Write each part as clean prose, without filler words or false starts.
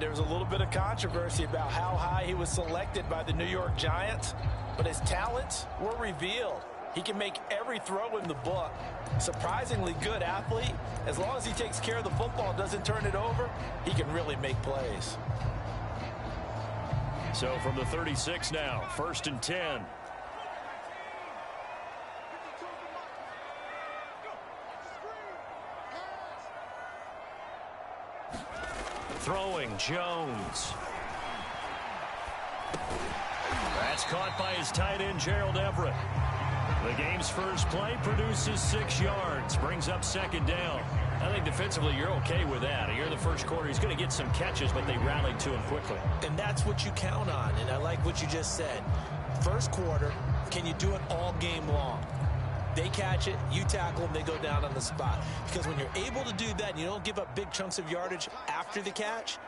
There was a little bit of controversy about how high he was selected by the New York Giants, but his talents were revealed. He can make every throw in the book. Surprisingly good athlete. As long as he takes care of the football, doesn't turn it over, he can really make plays. So from the 36 now, 1st and 10. Throwing, Jones. That's caught by his tight end, Gerald Everett. The game's first play produces 6 yards, brings up 2nd down. I think defensively you're okay with that. Here in the first quarter, he's going to get some catches, but they rallied to him quickly. And that's what you count on, and I like what you just said. First quarter, can you do it all game long? They catch it, you tackle them, they go down on the spot. Because when you're able to do that and you don't give up big chunks of yardage after the catch,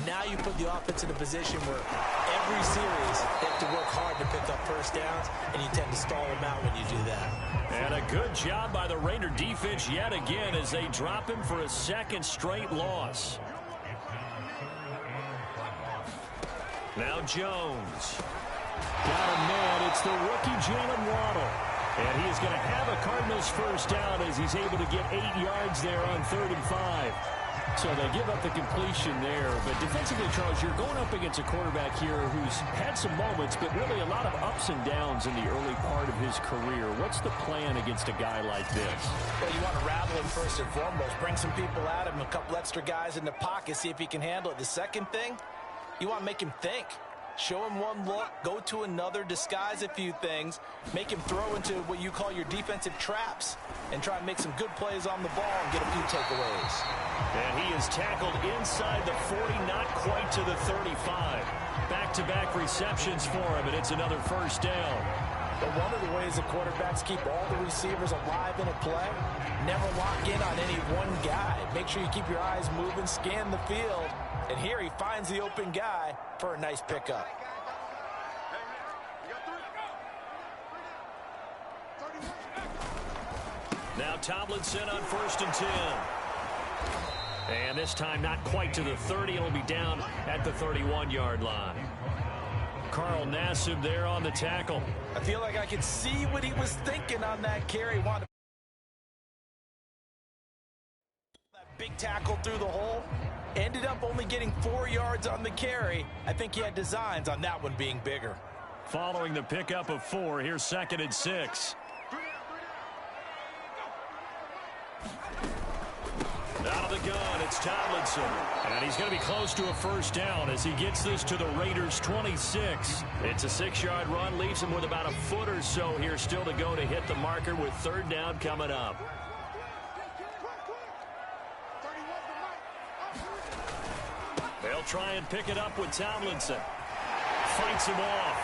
now you put the offense in a position where every series they have to work hard to pick up first downs, and you tend to stall them out when you do that. And a good job by the Raider defense yet again as they drop him for a 2nd straight loss. Now Jones. Got a man. It's the rookie Jalen Waddle. And he is going to have a Cardinals first down as he's able to get 8 yards there on 3rd and 5. So they give up the completion there. But defensively, Charles, you're going up against a quarterback here who's had some moments, but really a lot of ups and downs in the early part of his career. What's the plan against a guy like this? Well, you want to rattle him first and foremost. Bring some people at him, a couple extra guys in the pocket, see if he can handle it. The second thing, you want to make him think. Show him one look, go to another, disguise a few things, make him throw into what you call your defensive traps, and try and make some good plays on the ball and get a few takeaways. And he is tackled inside the 40, not quite to the 35. Back-to-back receptions for him, and it's another first down. But one of the ways the quarterbacks keep all the receivers alive in a play, never lock in on any one guy. Make sure you keep your eyes moving, scan the field, and here he finds the open guy for a nice pickup. Now Tomlinson on 1st and 10. And this time not quite to the 30. It'll be down at the 31-yard line. Carl Nassib there on the tackle. I feel like I can see what he was thinking on that carry. That big tackle through the hole. Ended up only getting 4 yards on the carry. I think he had designs on that one being bigger. Following the pickup of 4, here's 2nd and 6. Out of the gun, it's Tomlinson. And he's going to be close to a first down as he gets this to the Raiders' 26. It's a 6-yard run, leaves him with about a foot or so here still to go to hit the marker with 3rd down coming up. They'll try and pick it up with Tomlinson. Fights him off.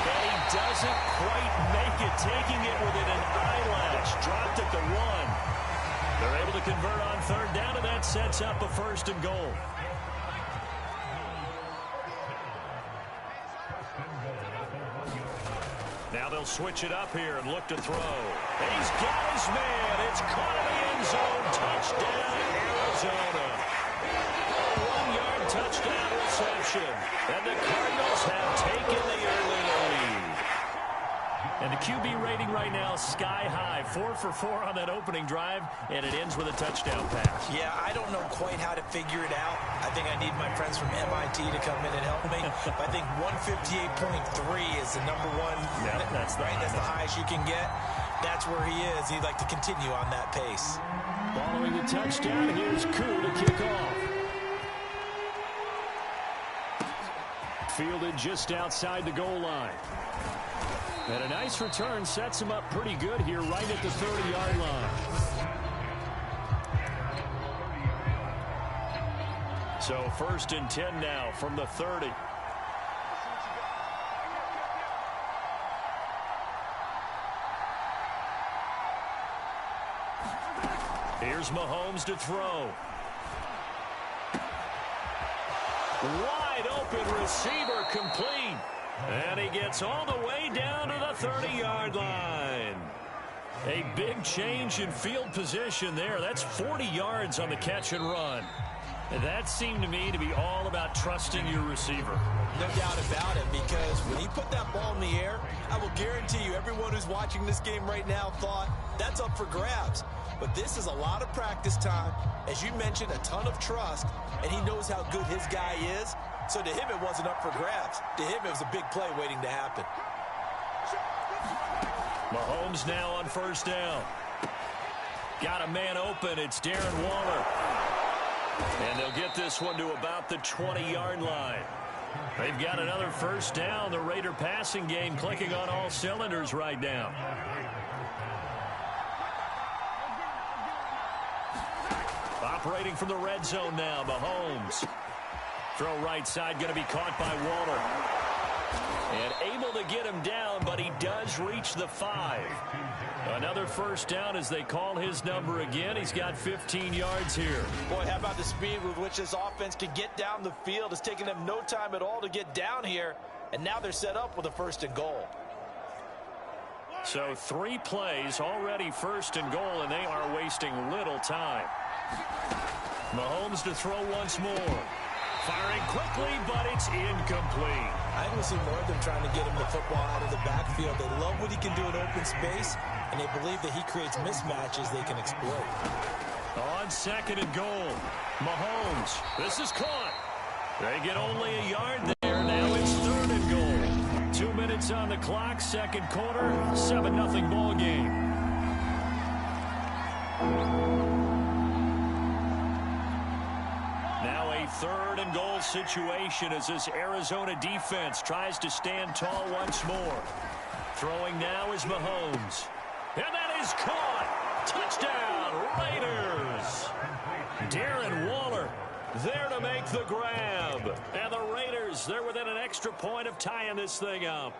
But he doesn't quite make it, taking it within an eyelash. Dropped at the 1. They're able to convert on 3rd down, and that sets up a 1st and goal. Now they'll switch it up here and look to throw. And he's got his man. It's caught in the end zone. Touchdown, Arizona. A 1-yard touchdown reception. And the Cardinals have taken the early lead. And the QB rating right now, sky high. 4 for 4 on that opening drive, and it ends with a touchdown pass. Yeah, I don't know quite how to figure it out. I think I need my friends from MIT to come in and help me. I think 158.3 is the number one. Yep, that's the highest you can get. That's where he is. He'd like to continue on that pace. Following the touchdown, here's Koo to kick off. Fielded just outside the goal line. And a nice return sets him up pretty good here right at the 30-yard line. So 1st and 10 now from the 30. Here's Mahomes to throw. Wide open receiver, complete. And he gets all the way down to the 30-yard line. A big change in field position there. That's 40 yards on the catch and run. And that seemed to me to be all about trusting your receiver. No doubt about it, because when he put that ball in the air, I will guarantee you everyone who's watching this game right now thought that's up for grabs. But this is a lot of practice time. As you mentioned, a ton of trust, and he knows how good his guy is. So to him, it wasn't up for grabs. To him, it was a big play waiting to happen. Mahomes now on first down. Got a man open. It's Darren Waller. And they'll get this one to about the 20-yard line. They've got another first down. The Raider passing game clicking on all cylinders right now. Operating from the red zone now, Mahomes. Throw right side, going to be caught by Waller. And able to get him down, but he does reach the 5. Another first down as they call his number again. He's got 15 yards here. Boy, how about the speed with which this offense can get down the field? It's taken them no time at all to get down here. And now they're set up with a 1st and goal. So 3 plays, already 1st and goal, and they are wasting little time. Mahomes to throw once more. Firing quickly, but it's incomplete. I don't see more of them trying to get him the football out of the backfield. They love what he can do in open space, and they believe that he creates mismatches they can exploit. On 2nd and goal, Mahomes. This is caught. They get only a yard there. Now it's 3rd and goal. 2 minutes on the clock, 2nd quarter, 7-0 ball game. Now a 3rd and goal situation as this Arizona defense tries to stand tall once more. Throwing now is Mahomes. And that is caught. Touchdown, Raiders. Darren Waller there to make the grab. And the Raiders, they're within an extra point of tying this thing up.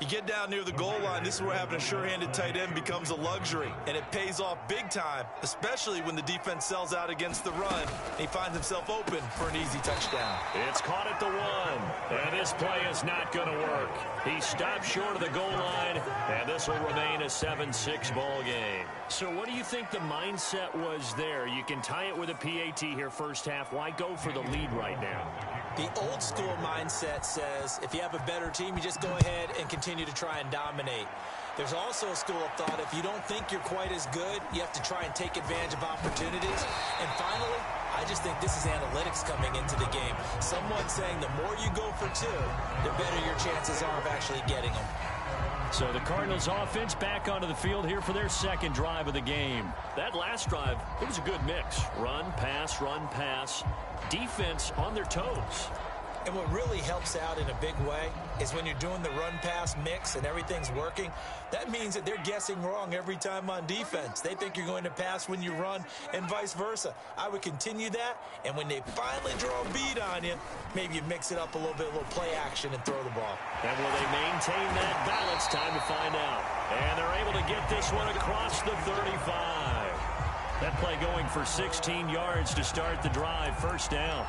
You get down near the goal line, this is where having a sure-handed tight end becomes a luxury, and it pays off big time, especially when the defense sells out against the run, and he finds himself open for an easy touchdown. It's caught at the 1, and this play is not going to work. He stopped short of the goal line, and this will remain a 7-6 ball game. So what do you think the mindset was there? You can tie it with a PAT here first half. Why go for the lead right now? The old school mindset says if you have a better team, you just go ahead and continue to try and dominate. There's also a school of thought if you don't think you're quite as good, you have to try and take advantage of opportunities. And finally, I just think this is analytics coming into the game. Someone saying the more you go for 2, the better your chances are of actually getting them. So the Cardinals offense back onto the field here for their 2nd drive of the game. That last drive, it was a good mix. Run, pass, defense on their toes. And what really helps out in a big way is when you're doing the run-pass mix and everything's working, that means that they're guessing wrong every time on defense. They think you're going to pass when you run and vice versa. I would continue that, and when they finally draw a bead on you, maybe you mix it up a little bit, a little play action and throw the ball. And will they maintain that balance? Time to find out. And they're able to get this one across the 35. That play going for 16 yards to start the drive, 1st down.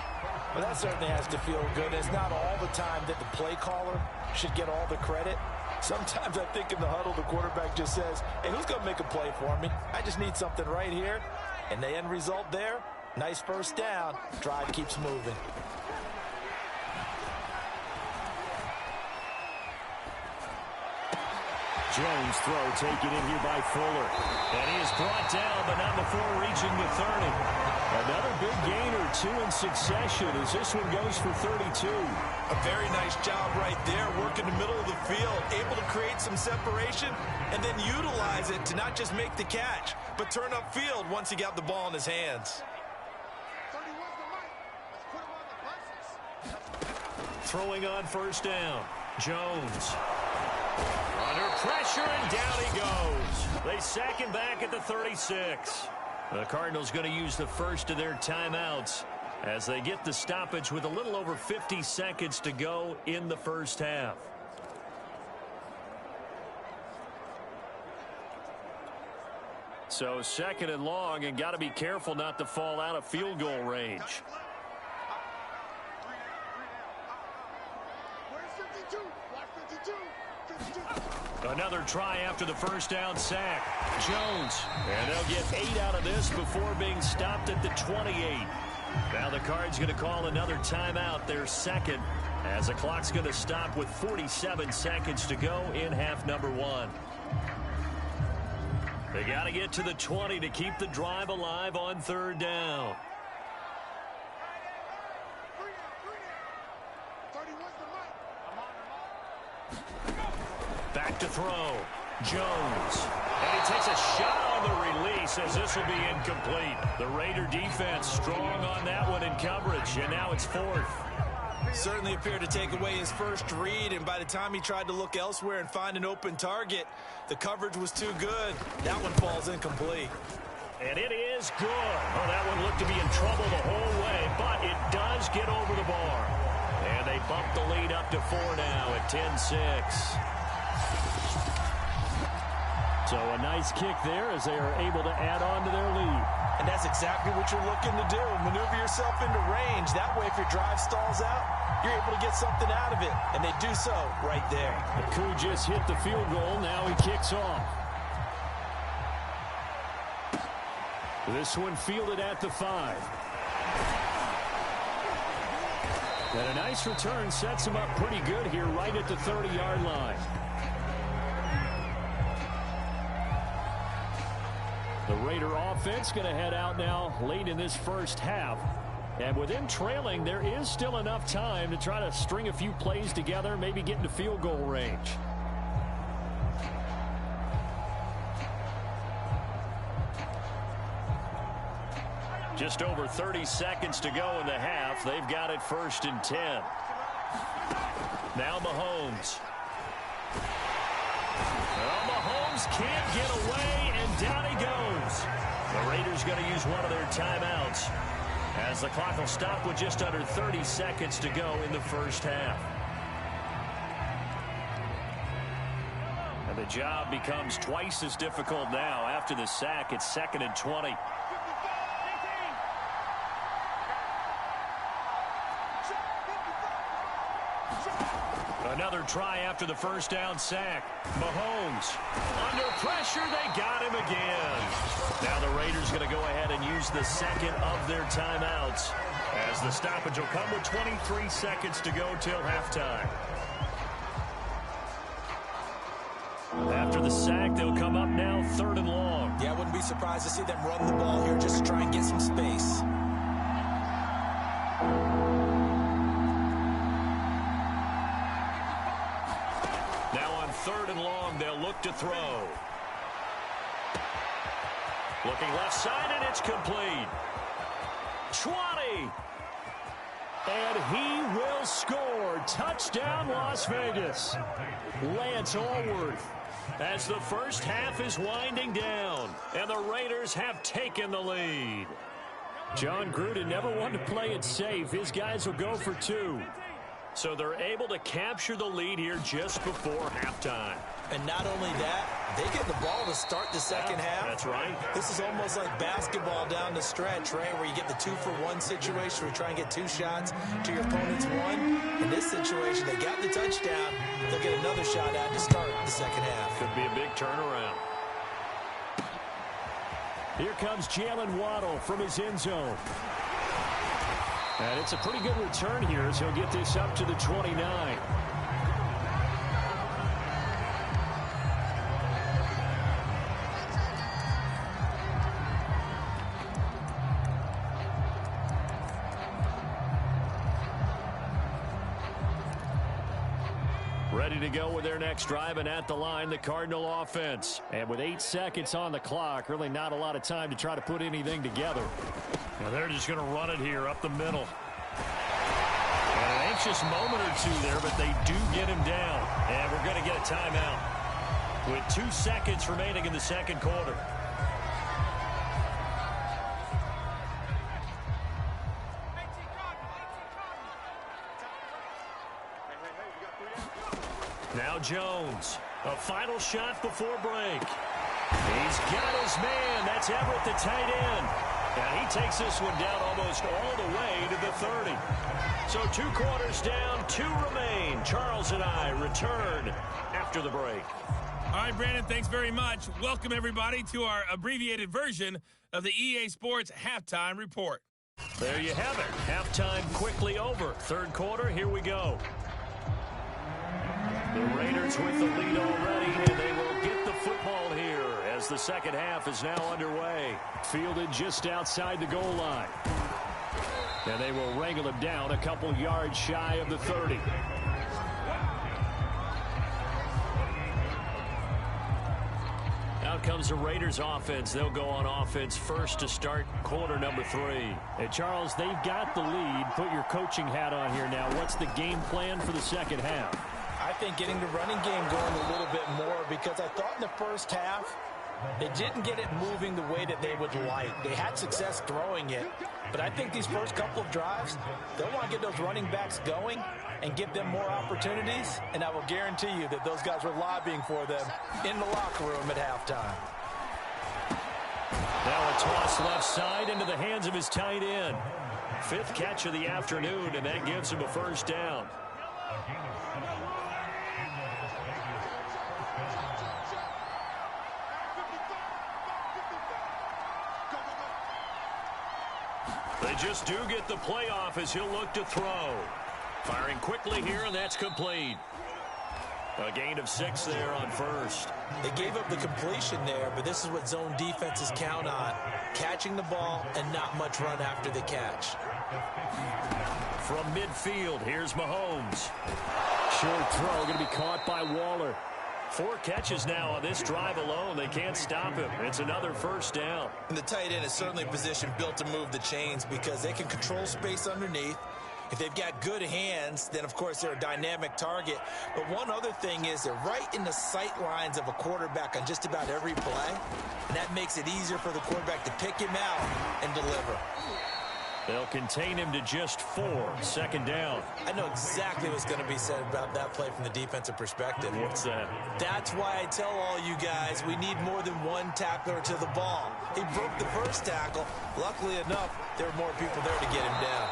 Well, that certainly has to feel good. It's not all the time that the play caller should get all the credit. Sometimes I think in the huddle, the quarterback just says, hey, who's going to make a play for me? I just need something right here. And the end result there, nice 1st down. Drive keeps moving. Jones throw taken in here by Fuller. And he is brought down, but not before reaching the 30. Another big gain or 2 in succession as this one goes for 32. A very nice job right there, working the middle of the field, able to create some separation and then utilize it to not just make the catch, but turn upfield once he got the ball in his hands. Throwing on 1st down, Jones. Under pressure, and down he goes. They sack him back at the 36. The Cardinals going to use the first of their timeouts as they get the stoppage with a little over 50 seconds to go in the first half. So 2nd and long, and got to be careful not to fall out of field goal range. Another try after the 1st down sack. Jones. And they'll get 8 out of this before being stopped at the 28. Now the Cards going to call another timeout, their second, as the clock's going to stop with 47 seconds to go in half number one. They got to get to the 20 to keep the drive alive on third down. Back to throw. Jones. And he takes a shot on the release as this will be incomplete. The Raider defense strong on that one in coverage, and now it's fourth. Certainly appeared to take away his first read, and by the time he tried to look elsewhere and find an open target, the coverage was too good. That one falls incomplete. And it is good. Oh, that one looked to be in trouble the whole way, but it does get over the bar. And they bump the lead up to 4 now at 10-6. So a nice kick there as they are able to add on to their lead. And that's exactly what you're looking to do. Maneuver yourself into range. That way, if your drive stalls out, you're able to get something out of it. And they do so right there. The Coup just hit the field goal. Now he kicks off. This one fielded at the 5. And a nice return sets him up pretty good here right at the 30-yard line. The Raider offense going to head out now late in this first half. And with them trailing, there is still enough time to try to string a few plays together, maybe get into field goal range. Just over 30 seconds to go in the half. They've got it 1st and 10. Now Mahomes. Well, Mahomes can't get away, and down he goes. The Raiders going to use one of their timeouts as the clock will stop with just under 30 seconds to go in the first half. And the job becomes twice as difficult now after the sack. It's 2nd and 20. Another try after the first down sack. Mahomes under pressure. They got him again. Now the Raiders going to go ahead and use the second of their timeouts as the stoppage will come with 23 seconds to go till halftime. After the sack, they'll come up now 3rd and long. Yeah, I wouldn't be surprised to see them run the ball here just to try and get some space. Now on 3rd and long, they'll look to throw. Looking left side, and it's complete. 20. And he will score. Touchdown, Las Vegas. Lance Allworth. As the first half is winding down, and the Raiders have taken the lead. John Gruden never wanted to play it safe. His guys will go for 2. So they're able to capture the lead here just before halftime. And not only that, they get the ball to start the second half. That's right. This is almost like basketball down the stretch, right, where you get the 2-for-1 situation where you try and get 2 shots to your opponent's 1. In this situation, they got the touchdown. They'll get another shot out to start the second half. Could be a big turnaround. Here comes Jalen Waddle from his end zone. And it's a pretty good return here as he'll get this up to the 29. Ready to go with their next drive, and at the line, the Cardinal offense. And with 8 seconds on the clock, really not a lot of time to try to put anything together. Now they're just going to run it here up the middle. And an anxious moment or 2 there, but they do get him down. And we're going to get a timeout with 2 seconds remaining in the second quarter. Now Jones, a final shot before break. He's got his man. That's Everett, the tight end. And he takes this one down almost all the way to the 30. So 2 quarters down, 2 remain. Charles and I return after the break. All right, Brandon, thanks very much. Welcome, everybody, to our abbreviated version of the EA Sports Halftime Report. There you have it. Halftime quickly over. Third quarter, here we go. The Raiders with the lead already, and they will get the football here as the second half is now underway. Fielded just outside the goal line. And they will wrangle him down a couple yards shy of the 30. Out comes the Raiders offense. They'll go on offense first to start quarter number 3. Hey, Charles, they've got the lead. Put your coaching hat on here now. What's the game plan for the second half? I think getting the running game going a little bit more, because I thought in the first half they didn't get it moving the way that they would like. They had success throwing it, but I think these first couple of drives, they'll want to get those running backs going and give them more opportunities, and I will guarantee you that those guys were lobbying for them in the locker room at halftime. Now a toss left side into the hands of his tight end. 5th catch of the afternoon, and that gives him a first down. They just do get the playoff as he'll look to throw. Firing quickly here, and that's complete. A gain of 6 there on first. They gave up the completion there, but this is what zone defenses count on. Catching the ball and not much run after the catch. From midfield, here's Mahomes. Short throw, going to be caught by Waller. 4 catches now on this drive alone. They can't stop him. It's another first down. And the tight end is certainly a position built to move the chains because they can control space underneath. If they've got good hands, then, of course, they're a dynamic target. But one other thing is they're right in the sight lines of a quarterback on just about every play. And that makes it easier for the quarterback to pick him out and deliver. They'll contain him to just 4. Second down. I know exactly what's going to be said about that play from the defensive perspective. What's that? That's why I tell all you guys we need more than one tackler to the ball. He broke the first tackle. Luckily enough, there were more people there to get him down.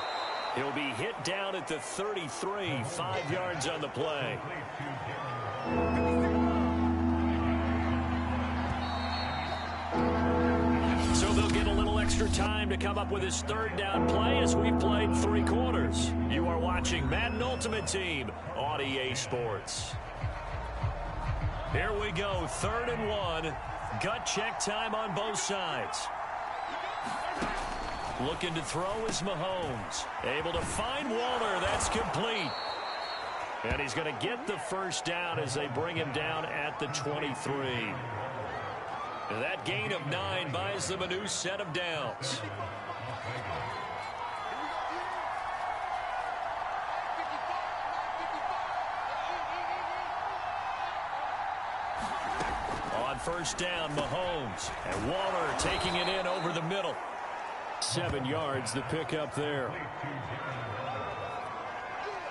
He'll be hit down at the 33, 5 yards on the play. So they'll get a little extra time to come up with his third down play as we've played 3 quarters. You are watching Madden Ultimate Team on EA Sports. Here we go, 3rd and 1. Gut check time on both sides. Looking to throw is Mahomes. Able to find Waller. That's complete. And he's going to get the first down as they bring him down at the 23. And that gain of 9 buys them a new set of downs. On first down, Mahomes. And Waller taking it in over the middle. 7 yards, the pickup there.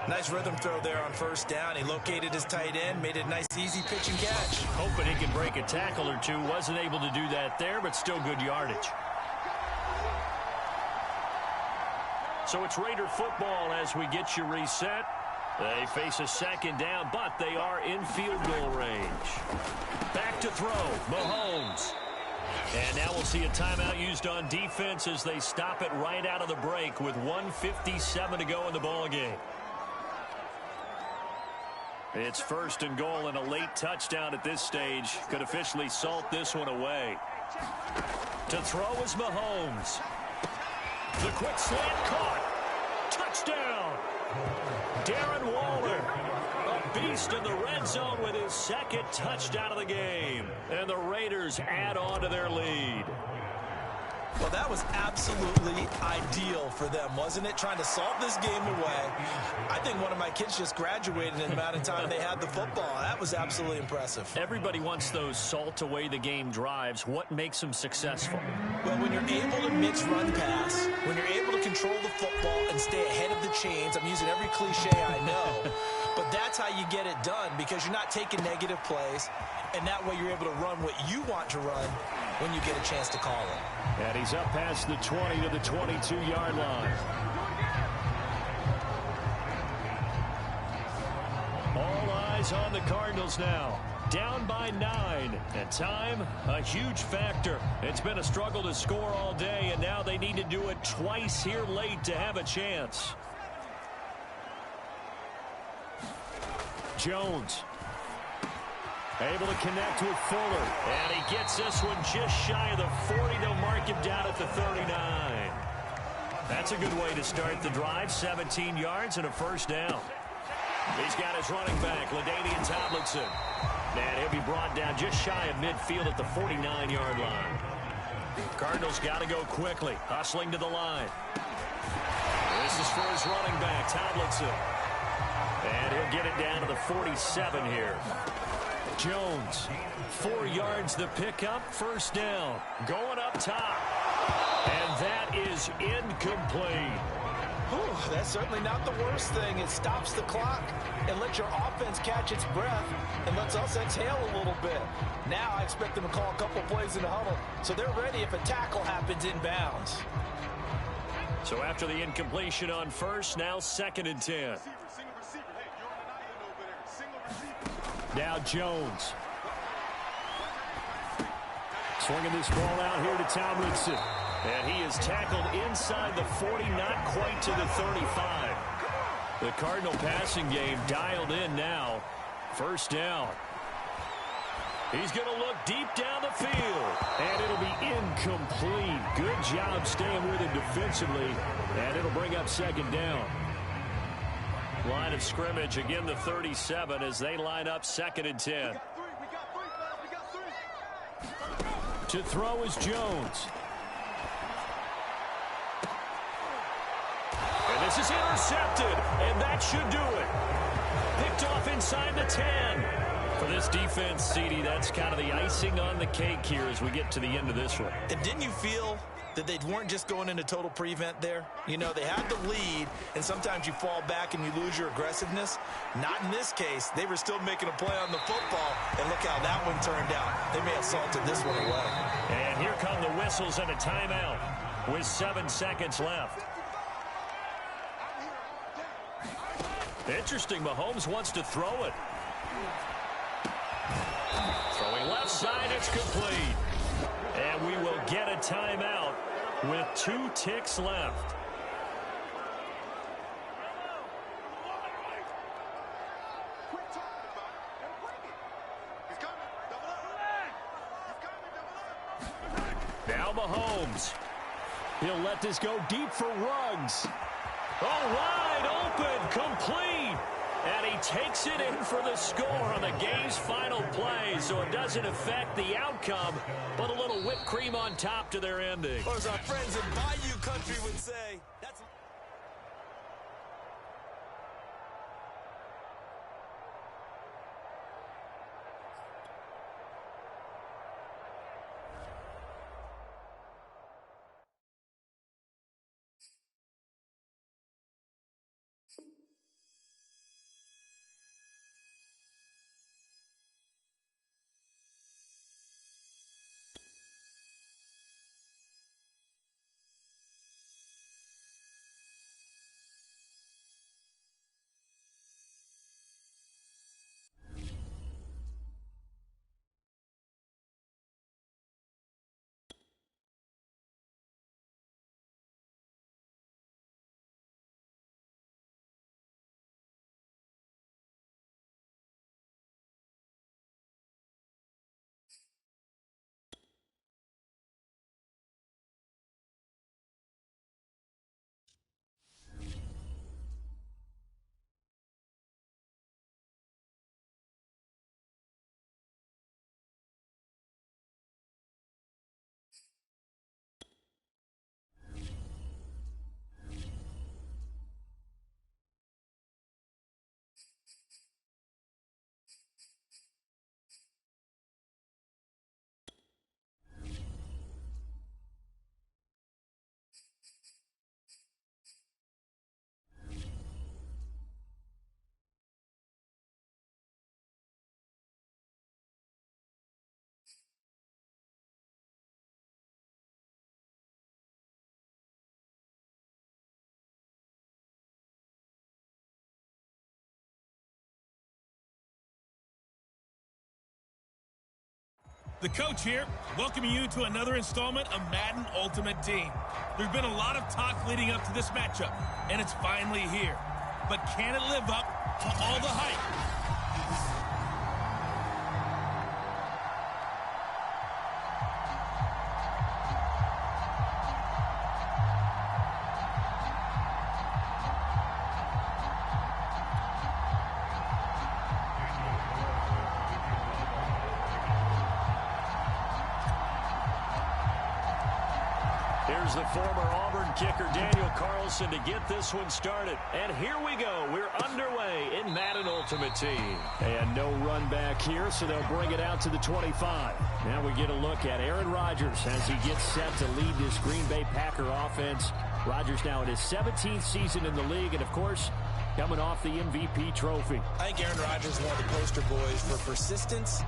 Nice rhythm throw there on first down. He located his tight end, made it a nice, easy pitch and catch. Hoping he can break a tackle or two. Wasn't able to do that there, but still good yardage. So it's Raider football as we get you reset. They face a second down, but they are in field goal range. Back to throw, Mahomes. And now we'll see a timeout used on defense as they stop it right out of the break with 1:57 to go in the ballgame. It's 1st and goal, and a late touchdown at this stage could officially salt this one away. To throw is Mahomes. The quick slant caught. Touchdown. Darren Waller. A beast in the red zone with his 2nd touchdown of the game. And the Raiders add on to their lead. Well, that was absolutely ideal for them, wasn't it? Trying to salt this game away. I think one of my kids just graduated in the amount of time they had the football. That was absolutely impressive. Everybody wants those salt away the game drives. What makes them successful? Well, when you're able to mix run pass, when you're able to control the football and stay ahead of the chains, I'm using every cliche I know, but that's how you get it done because you're not taking negative plays, and that way you're able to run what you want to run when you get a chance to call it. And he's up past the 20 to the 22-yard line. All eyes on the Cardinals now. down by 9. And time, a huge factor. It's been a struggle to score all day, and now they need to do it twice here late to have a chance. Jones. Able to connect with Fuller. And he gets this one just shy of the 40. They'll mark him down at the 39. That's a good way to start the drive. 17 yards and a first down. He's got his running back, LaDainian Tomlinson. And he'll be brought down just shy of midfield at the 49-yard line. Cardinals got to go quickly, hustling to the line. This is for his running back, Tomlinson. And he'll get it down to the 47 here. Jones, 4 yards the pickup, first down. Going up top. And that is incomplete. Whew, that's certainly not the worst thing. It stops the clock and lets your offense catch its breath and lets us exhale a little bit. Now I expect them to call a couple plays in the huddle so they're ready if a tackle happens inbounds. So after the incompletion on first, now 2nd and 10. Now Jones. Swinging this ball out here to Tomlinson. And he is tackled inside the 40, not quite to the 35. The Cardinal passing game dialed in now. First down. He's going to look deep down the field. And it'll be incomplete. Good job staying with him defensively. And it'll bring up 2nd down. Line of scrimmage, again the 37 as they line up 2nd and 10. To throw is Jones. And this is intercepted, and that should do it. Picked off inside the 10. For this defense, CD, that's kind of the icing on the cake here as we get to the end of this one. And didn't you feel that they weren't just going into total prevent there? You know, they had the lead, and sometimes you fall back and you lose your aggressiveness. Not in this case. They were still making a play on the football, and look how that one turned out. They may have salted this one away. And here come the whistles and a timeout with 7 seconds left. Interesting, Mahomes wants to throw it. Throwing left side, it's complete. And we will get a timeout with 2 ticks left. Now Mahomes. He'll let this go deep for Ruggs. Oh, wide open, complete. And he takes it in for the score on the game's final play, so it doesn't affect the outcome, but a little whipped cream on top to their ending. Or as our friends in Bayou Country would say, that's... The coach here, welcoming you to another installment of Madden Ultimate Team. There's been a lot of talk leading up to this matchup, and it's finally here. But can it live up to all the hype? Here's the former Auburn kicker, Daniel Carlson, to get this one started. And here we go. We're underway in Madden Ultimate Team. And no run back here, so they'll bring it out to the 25. Now we get a look at Aaron Rodgers as he gets set to lead this Green Bay Packer offense. Rodgers now in his 17th season in the league, and, of course, coming off the MVP trophy. I think Aaron Rodgers is one of the poster boys for persistence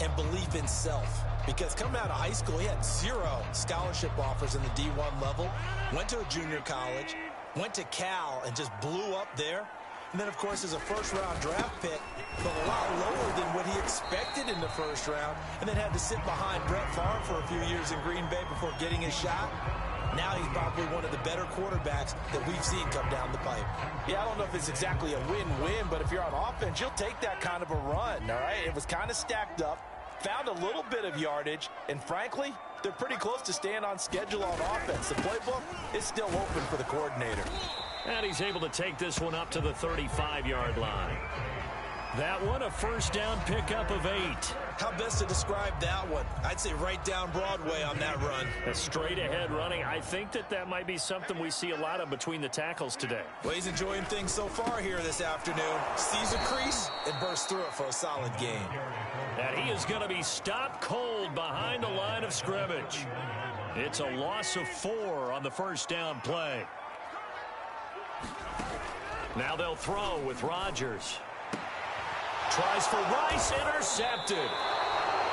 and belief in self. Because coming out of high school, he had 0 scholarship offers in the D1 level, went to a junior college, went to Cal, and just blew up there. And then, of course, as a first-round draft pick, but a lot lower than what he expected in the first round, and then had to sit behind Brett Favre for a few years in Green Bay before getting his shot. Now he's probably one of the better quarterbacks that we've seen come down the pipe. Yeah, I don't know if it's exactly a win-win, but if you're on offense, you'll take that kind of a run, all right? It was kind of stacked up. Found a little bit of yardage, and frankly, they're pretty close to staying on schedule on offense. The playbook is still open for the coordinator. And he's able to take this one up to the 35-yard line. That one, a first down pickup of 8. How best to describe that one? I'd say right down Broadway on that run. A straight-ahead running. I think that might be something we see a lot of between the tackles today. Well, he's enjoying things so far here this afternoon. Sees a crease and bursts through it for a solid gain. And he is going to be stopped cold behind the line of scrimmage. It's a loss of 4 on the first down play. Now they'll throw with Rodgers. Tries for Rice, intercepted.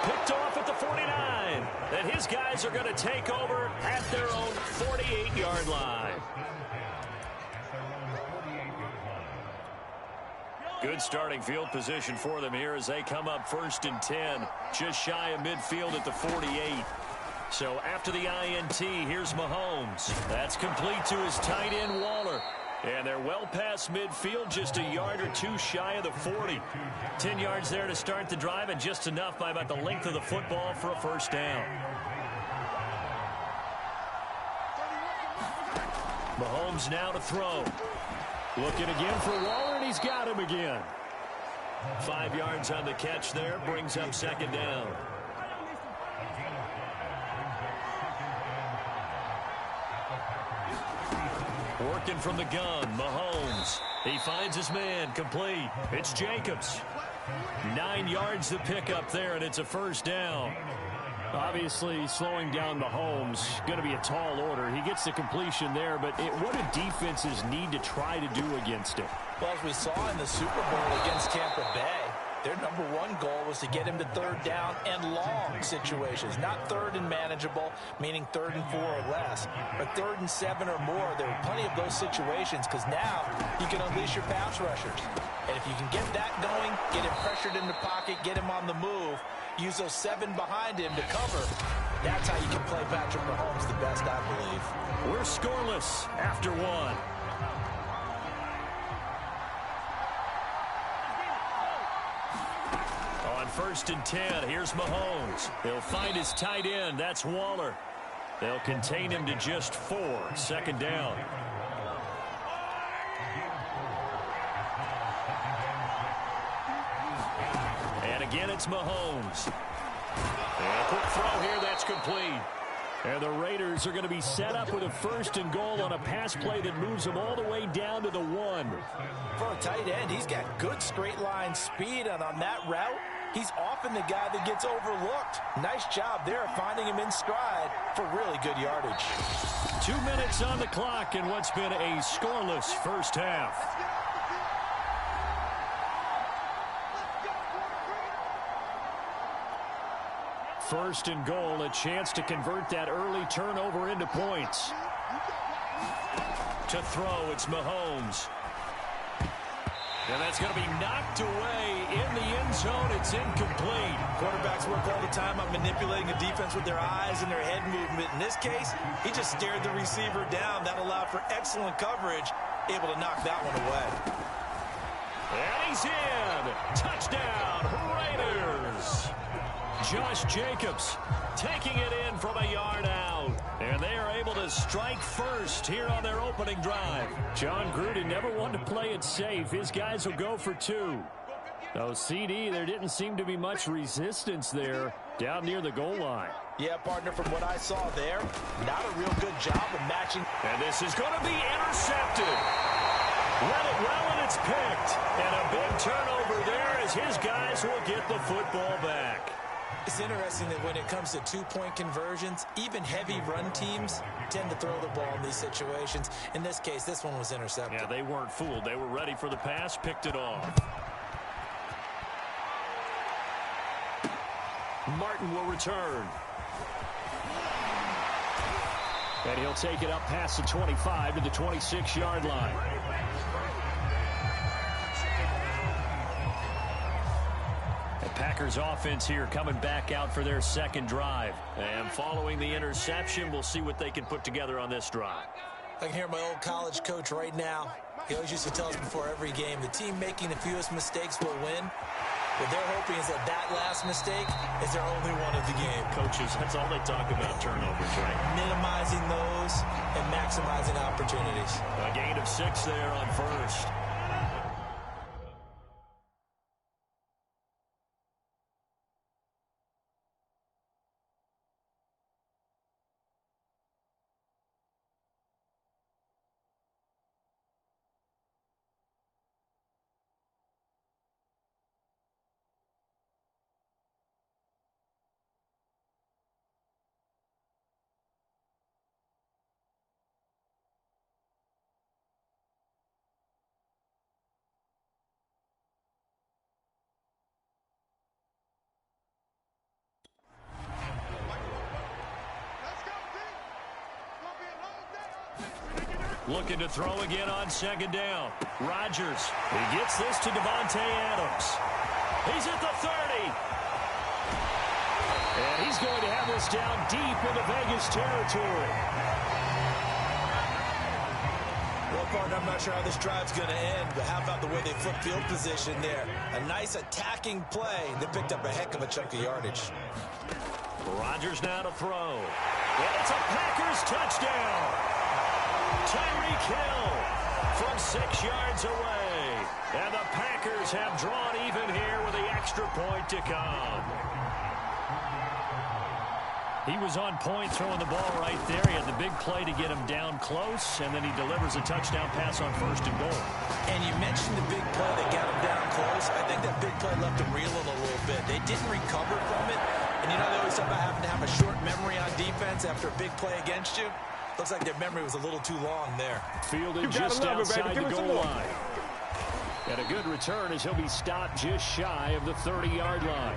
Picked off at the 49. And his guys are going to take over at their own 48-yard line. Good starting field position for them here as they come up 1st and 10. Just shy of midfield at the 48. So after the INT, here's Mahomes. That's complete to his tight end, Waller. And they're well past midfield, just a yard or 2 shy of the 40. 10 yards there to start the drive, and just enough by about the length of the football for a first down. Mahomes now to throw. Looking again for Waller, and he's got him again. 5 yards on the catch there, brings up 2nd down. Working from the gun, Mahomes. He finds his man, complete. It's Jacobs. 9 yards to pick up there, and it's a first down. Obviously, slowing down Mahomes, going to be a tall order. He gets the completion there, but what do defenses need to try to do against him? Well, as we saw in the Super Bowl against Tampa Bay, their #1 goal was to get him to 3rd down and long situations. Not 3rd and manageable, meaning 3rd and 4 or less, but 3rd and 7 or more. There are plenty of those situations because now you can unleash your pass rushers. And if you can get that going, get him pressured in the pocket, get him on the move, use those 7 behind him to cover, that's how you can play Patrick Mahomes the best, I believe. We're scoreless after 1. On 1st and 10, here's Mahomes. He'll find his tight end. That's Waller. They'll contain him to just 4. 2nd down. And again, it's Mahomes. And a quick throw here. That's complete. And the Raiders are going to be set up with a 1st and goal on a pass play that moves them all the way down to the 1. For a tight end, he's got good straight line speed, and on that route, he's often the guy that gets overlooked. Nice job there finding him in stride for really good yardage. 2 minutes on the clock in what's been a scoreless first half. First and goal, a chance to convert that early turnover into points. To throw, it's Mahomes. And that's going to be knocked away in the end zone. It's incomplete. Quarterbacks work all the time on manipulating a defense with their eyes and their head movement. In this case, he just stared the receiver down. That allowed for excellent coverage, able to knock that one away. And he's in. Touchdown, Raiders. Josh Jacobs taking it in from a yard out. And they are able to strike first here on their opening drive. John Gruden never wanted to play it safe. His guys will go for 2. Though CD, there didn't seem to be much resistance there down near the goal line. Yeah, partner, from what I saw there, not a real good job of matching. And this is going to be intercepted. Read it well, and it's picked. And a big turnover there as his guys will get the football back. It's interesting that when it comes to two-point conversions, even heavy run teams tend to throw the ball in these situations. In this case, this one was intercepted. Yeah, they weren't fooled. They were ready for the pass, picked it off. Martin will return. And he'll take it up past the 25 to the 26-yard line. The Packers offense here coming back out for their second drive. And following the interception, we'll see what they can put together on this drive. I can hear my old college coach right now. He always used to tell us before every game, the team making the fewest mistakes will win. What they're hoping is that that last mistake is their only one of the game. Coaches, that's all they talk about, turnovers, right? Minimizing those and maximizing opportunities. A gain of 6 there on first. Looking to throw again on second down. Rodgers. He gets this to Devontae Adams. He's at the 30. And he's going to have this down deep into Vegas territory. Well, partner, I'm not sure how this drive's going to end, but how about the way they flip field position there? A nice attacking play. They picked up a heck of a chunk of yardage. Rodgers now to throw. And it's a Packers touchdown. Tyreek Hill from 6 yards away. And the Packers have drawn even here with the extra point to come. He was on point throwing the ball right there. He had the big play to get him down close, and then he delivers a touchdown pass on 1st and goal. And you mentioned the big play that got him down close. I think that big play left him reeling a little bit. They didn't recover from it. And you know, they always talk about having to have a short memory on defense after a big play against you. Looks like their memory was a little too long there. Fielded just outside the goal line. And a good return as he'll be stopped just shy of the 30-yard line.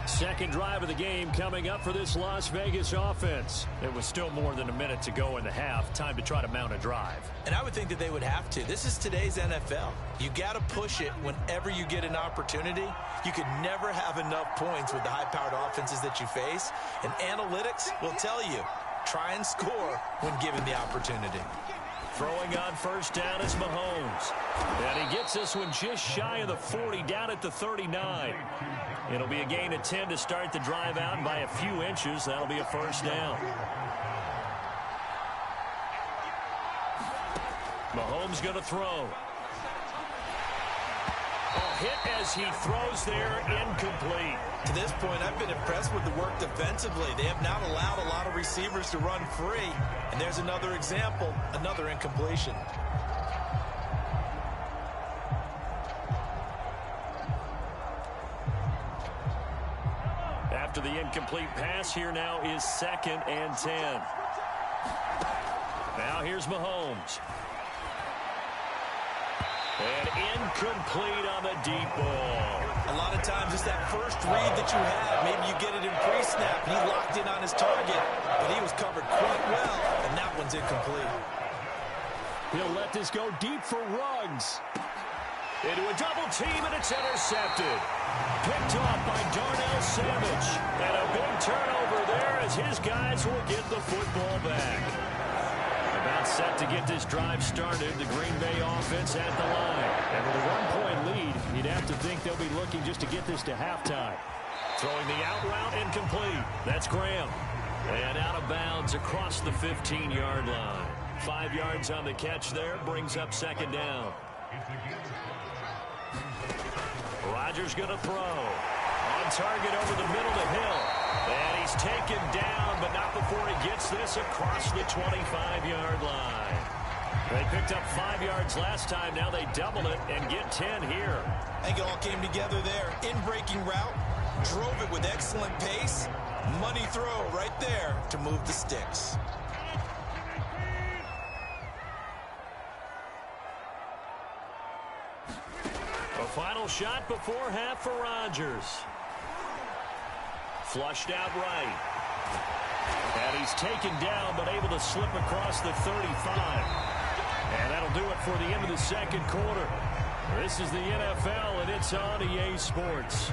Second drive of the game coming up for this Las Vegas offense. It was still more than a minute to go in the half. Time to try to mount a drive. And I would think that they would have to. This is today's NFL. You got to push it whenever you get an opportunity. You could never have enough points with the high-powered offenses that you face. And analytics will tell you, try and score when given the opportunity. Throwing on first down is Mahomes. And he gets this one just shy of the 40, down at the 39. It'll be a gain of 10 to start the drive out, and by a few inches, that'll be a first down. Mahomes going to throw. A hit as he throws there, incomplete. To this point, I've been impressed with the work defensively. They have not allowed a lot of receivers to run free. And there's another example, another incompletion. After the incomplete pass, here now is 2nd and 10. Now here's Mahomes. And incomplete on the deep ball. A lot of times it's that first read that you have. Maybe you get it in pre-snap. He locked in on his target, but he was covered quite well, and that one one's incomplete. He'll let this go deep for Ruggs. Into a double team, and it's intercepted. Picked off by Darnell Savage. And a big turnover there as his guys will get the football back. About set to get this drive started. The Green Bay offense at the line. And with a one-point lead, you'd have to think they'll be looking just to get this to halftime. Throwing the out route incomplete. That's Graham. And out of bounds across the 15-yard line. 5 yards on the catch there. Brings up second down. Rodgers going to throw. On target over the middle to Hill. And he's taken down, but not before he gets this across the 25-yard line. They picked up 5 yards last time. Now they double it and get 10 here. I think it all came together there. In-breaking route. Drove it with excellent pace. Money throw right there to move the sticks. A final shot before half for Rodgers. Flushed out right. And he's taken down, but able to slip across the 35. And that'll do it for the end of the second quarter. This is the NFL, and it's on EA Sports.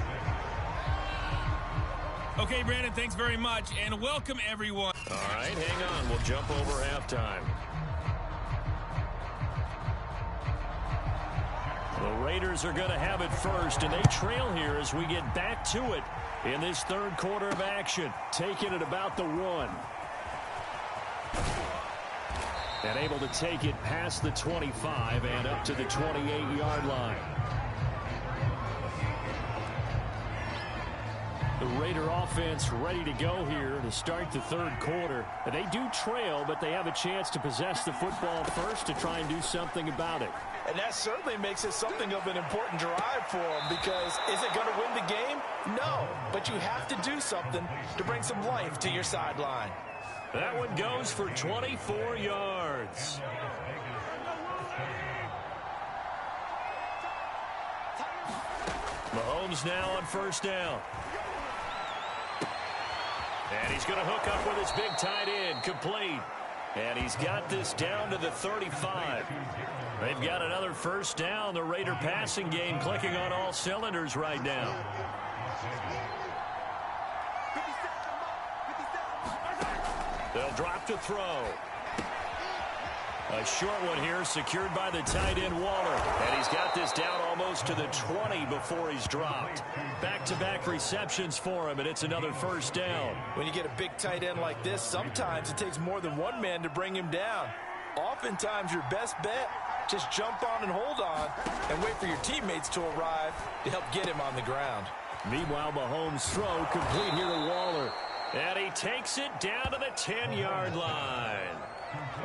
Okay, Brandon, thanks very much, and welcome, everyone. All right, hang on. We'll jump over halftime. The Raiders are going to have it first, and they trail here as we get back to it in this third quarter of action. Taking it about the 1. And able to take it past the 25 and up to the 28-yard line. The Raider offense ready to go here to start the third quarter. They do trail, but they have a chance to possess the football first to try and do something about it. And that certainly makes it something of an important drive for them, because is it going to win the game? No, but you have to do something to bring some life to your sideline. That one goes for 24 yards. Mahomes now on first down. And he's going to hook up with his big tight end, complete. And he's got this down to the 35. They've got another first down. The Raider passing game clicking on all cylinders right now. They'll drop to throw. A short one here secured by the tight end Waller. And he's got this down almost to the 20 before he's dropped. Back-to-back receptions for him, and it's another first down. When you get a big tight end like this, sometimes it takes more than one man to bring him down. Oftentimes your best bet, just jump on and hold on and wait for your teammates to arrive to help get him on the ground. Meanwhile, Mahomes' throw complete here to Waller. And he takes it down to the 10-yard line.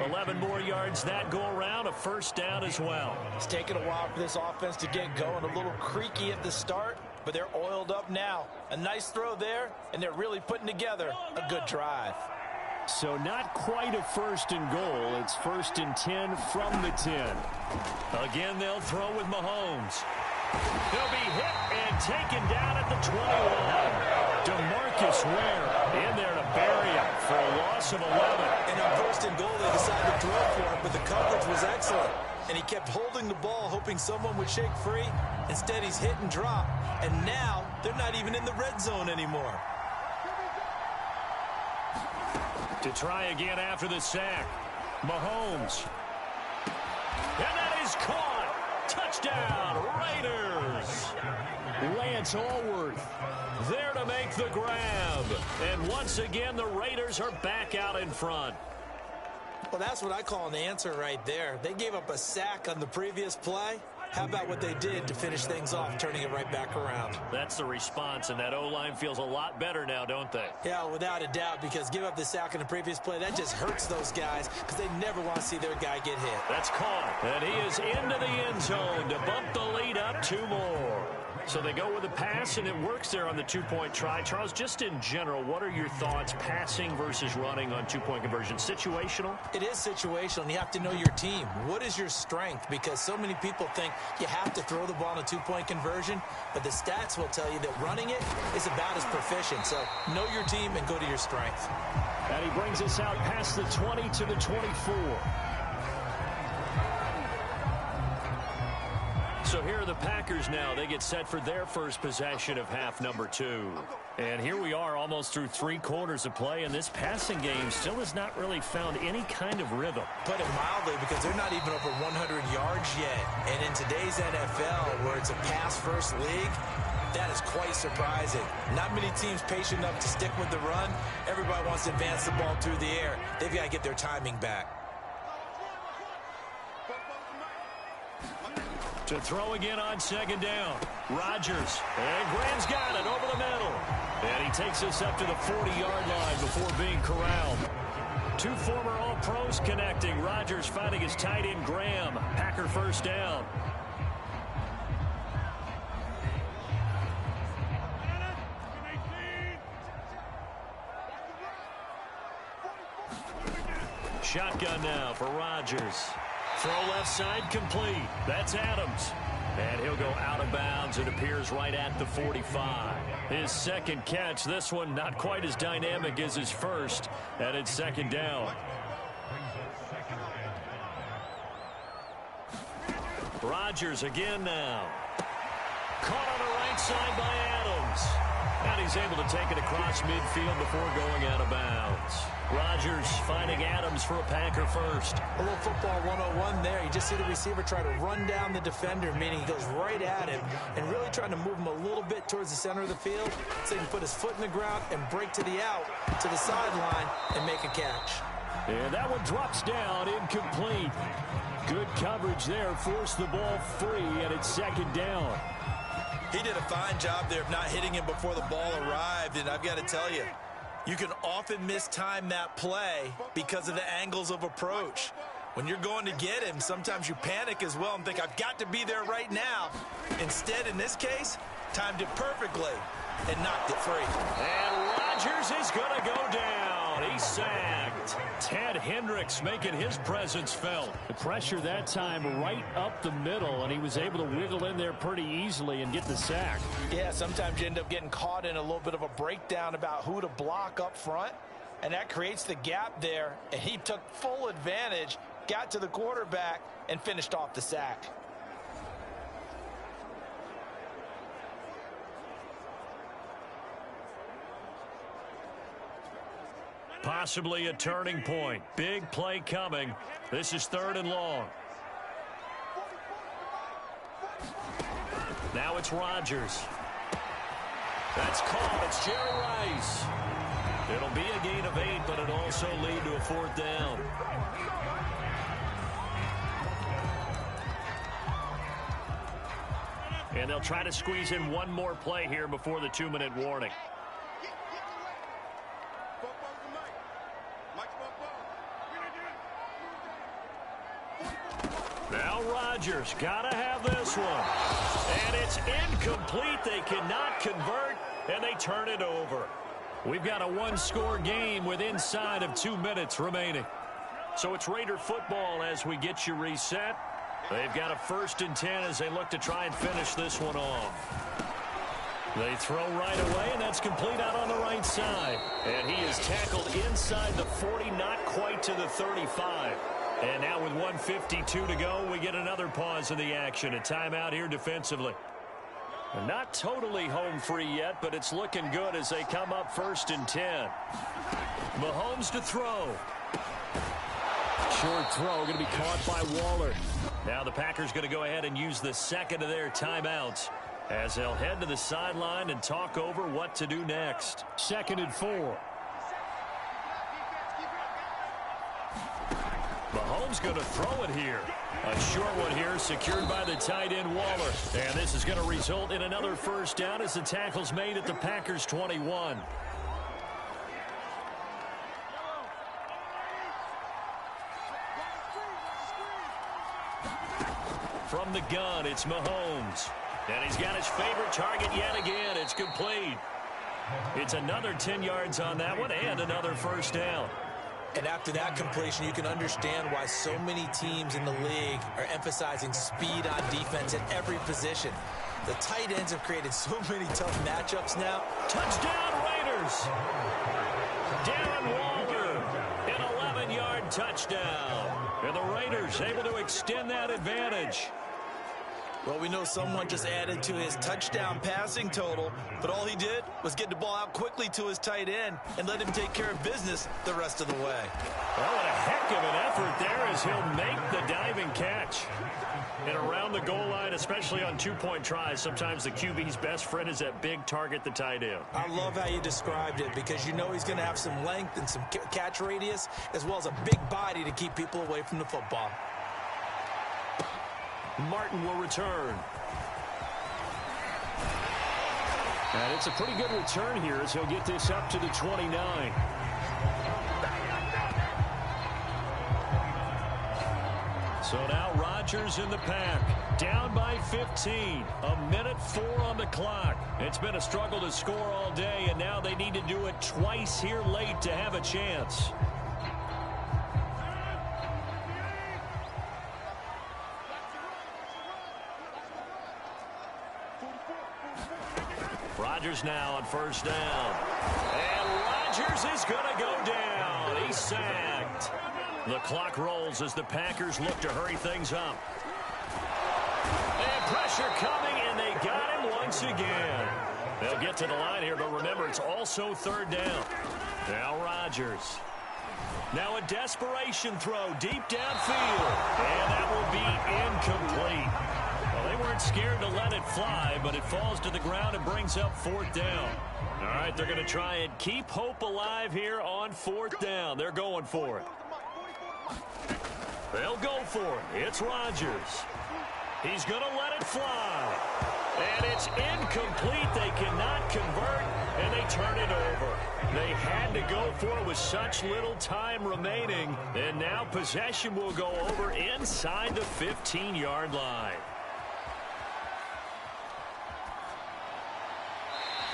11 more yards that go around, a first down as well. It's taken a while for this offense to get going, a little creaky at the start, but they're oiled up now. A nice throw there, and they're really putting together a good drive. So not quite a first and goal. It's first and 10 from the 10. Again, they'll throw with Mahomes. He'll be hit and taken down at the 21. DeMarcus Ware in there to bury him for a loss of 11. And on first and goal, they decided to throw for him, but the coverage was excellent. And he kept holding the ball, hoping someone would shake free. Instead, he's hit and dropped. And now, they're not even in the red zone anymore. To try again after the sack. Mahomes. And that is caught. Touchdown, Raiders. Lance Allworth there to make the grab. And once again, the Raiders are back out in front. Well, that's what I call an answer right there. They gave up a sack on the previous play. How about what they did to finish things off, turning it right back around? That's the response, and that O-line feels a lot better now, don't they? Yeah, without a doubt, because give up the sack on the previous play, that just hurts those guys because they never want to see their guy get hit. That's caught, and he is into the end zone to bump the lead up 2 more. So they go with a pass, and it works there on the two-point try. Charles, just in general, what are your thoughts passing versus running on two-point conversion? Situational? It is situational, and you have to know your team. What is your strength? Because so many people think you have to throw the ball in a two-point conversion, but the stats will tell you that running it is about as proficient. So know your team and go to your strength. And he brings us out past the 20 to the 24. So here are the Packers now. They get set for their first possession of half number 2. And here we are almost through 3 quarters of play, and this passing game still has not really found any kind of rhythm. Put it mildly, because they're not even over 100 yards yet. And in today's NFL, where it's a pass-first league, that is quite surprising. Not many teams patient enough to stick with the run. Everybody wants to advance the ball through the air. They've got to get their timing back. To throw again on second down. Rodgers. And Graham's got it over the middle. And he takes us up to the 40-yard line before being corralled. 2 former All-Pros connecting. Rodgers finding his tight end Graham. Packer first down. Shotgun now for Rodgers. Throw left side complete. That's Adams. And he'll go out of bounds. It appears right at the 45. His second catch. This one not quite as dynamic as his first. And it's second down. Rodgers again now. Caught on the right side by Adams. And he's able to take it across midfield before going out of bounds. Rodgers finding Adams for a Packer first. A little football 101 there. You just see the receiver try to run down the defender, meaning he goes right at him and really trying to move him a little bit towards the center of the field so he can put his foot in the ground and break to the out, to the sideline, and make a catch. And that one drops down, incomplete. Good coverage there, forced the ball free, and it's second down. He did a fine job there of not hitting him before the ball arrived, and I've got to tell you, you can often mistime that play because of the angles of approach. When you're going to get him, sometimes you panic as well and think, I've got to be there right now. Instead, in this case, timed it perfectly and knocked it free. And Rodgers is going to go down. He's sacked. Ted Hendricks making his presence felt. The pressure that time right up the middle, and he was able to wiggle in there pretty easily and get the sack. Yeah, sometimes you end up getting caught in a little bit of a breakdown about who to block up front, and that creates the gap there, and he took full advantage, got to the quarterback, and finished off the sack. Possibly a turning point. Big play coming. This is 3rd and long. Now it's Rodgers. That's caught. It's Jerry Rice. It'll be a gain of 8, but it'll also lead to a 4th down. And they'll try to squeeze in one more play here before the 2-minute warning. Now Rodgers, gotta have this one. And it's incomplete. They cannot convert, and they turn it over. We've got a 1-score game with inside of 2 minutes remaining. So it's Raider football as we get you reset. They've got a 1st and 10 as they look to try and finish this one off. They throw right away, and that's complete out on the right side. And he is tackled inside the 40, not quite to the 35. And now with 1:52 to go, we get another pause in the action. A timeout here defensively. Not totally home free yet, but it's looking good as they come up 1st and 10. Mahomes to throw. Short throw going to be caught by Waller. Now the Packers going to go ahead and use the second of their timeouts as they'll head to the sideline and talk over what to do next. 2nd and 4. Mahomes going to throw it here. A short one here secured by the tight end Waller. And this is going to result in another 1st down as the tackle's made at the Packers 21. From the gun, it's Mahomes. And he's got his favorite target yet again. It's complete. It's another 10 yards on that one and another first down. And after that completion, you can understand why so many teams in the league are emphasizing speed on defense at every position. The tight ends have created so many tough matchups now. Touchdown, Raiders! Darren Waller, an 11-yard touchdown. And the Raiders able to extend that advantage. Well, we know someone just added to his touchdown passing total, but all he did was get the ball out quickly to his tight end and let him take care of business the rest of the way. Well, what a heck of an effort there as he'll make the diving catch. And around the goal line, especially on two-point tries, sometimes the QB's best friend is that big target, the tight end. I love how you described it because you know he's going to have some length and some catch radius as well as a big body to keep people away from the football. Martin will return. And it's a pretty good return here as he'll get this up to the 29. So now Rodgers in the pack, down by 15, a minute 4 on the clock. It's been a struggle to score all day, and now they need to do it twice here late to have a chance. Rodgers now on first down. And Rodgers is going to go down. He's sacked. The clock rolls as the Packers look to hurry things up. And pressure coming, and they got him once again. They'll get to the line here, but remember, it's also third down. Now Rodgers. Now a desperation throw deep downfield. And that will be incomplete. Well, they weren't scared to let it fly, but it falls to the ground and brings up fourth down. All right, they're going to try and keep hope alive here on fourth down. They're going for it. They'll go for it. It's Rodgers. He's going to let it fly. And it's incomplete. They cannot convert, and they turn it over. They had to go for it with such little time remaining. And now possession will go over inside the 15-yard line.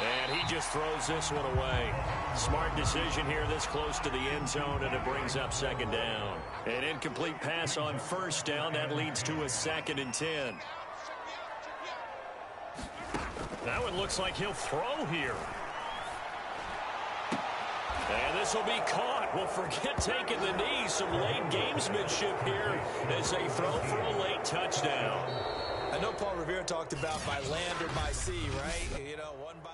And he just throws this one away. Smart decision here this close to the end zone, and it brings up second down. An incomplete pass on first down. That leads to a 2nd and 10. That one looks like he'll throw here. And this will be caught. Well, forget taking the knee. Some late gamesmanship here as they throw for a late touchdown. I know Paul Revere talked about by land or by sea, right? You know, one by...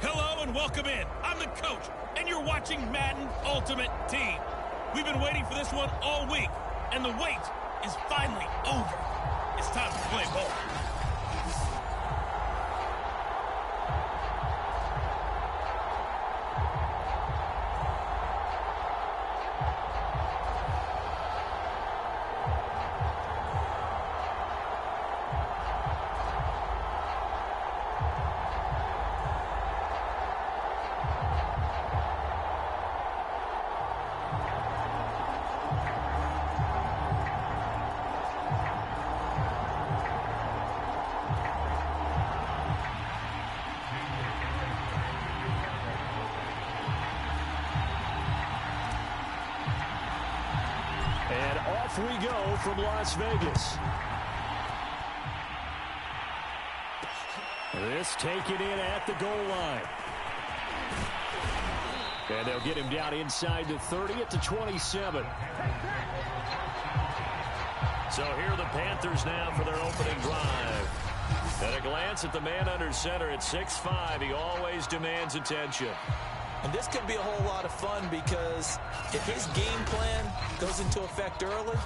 Hello and welcome in. I'm the coach, and you're watching Madden Ultimate Team. We've been waiting for this one all week, and the wait is finally over. It's time to play ball. Off we go from Las Vegas. This taken in at the goal line. And they'll get him down inside the 30 at the 27. So here are the Panthers now for their opening drive. At a glance at the man under center at 6'5", he always demands attention. And this could be a whole lot of fun because if his game plan goes into effect early,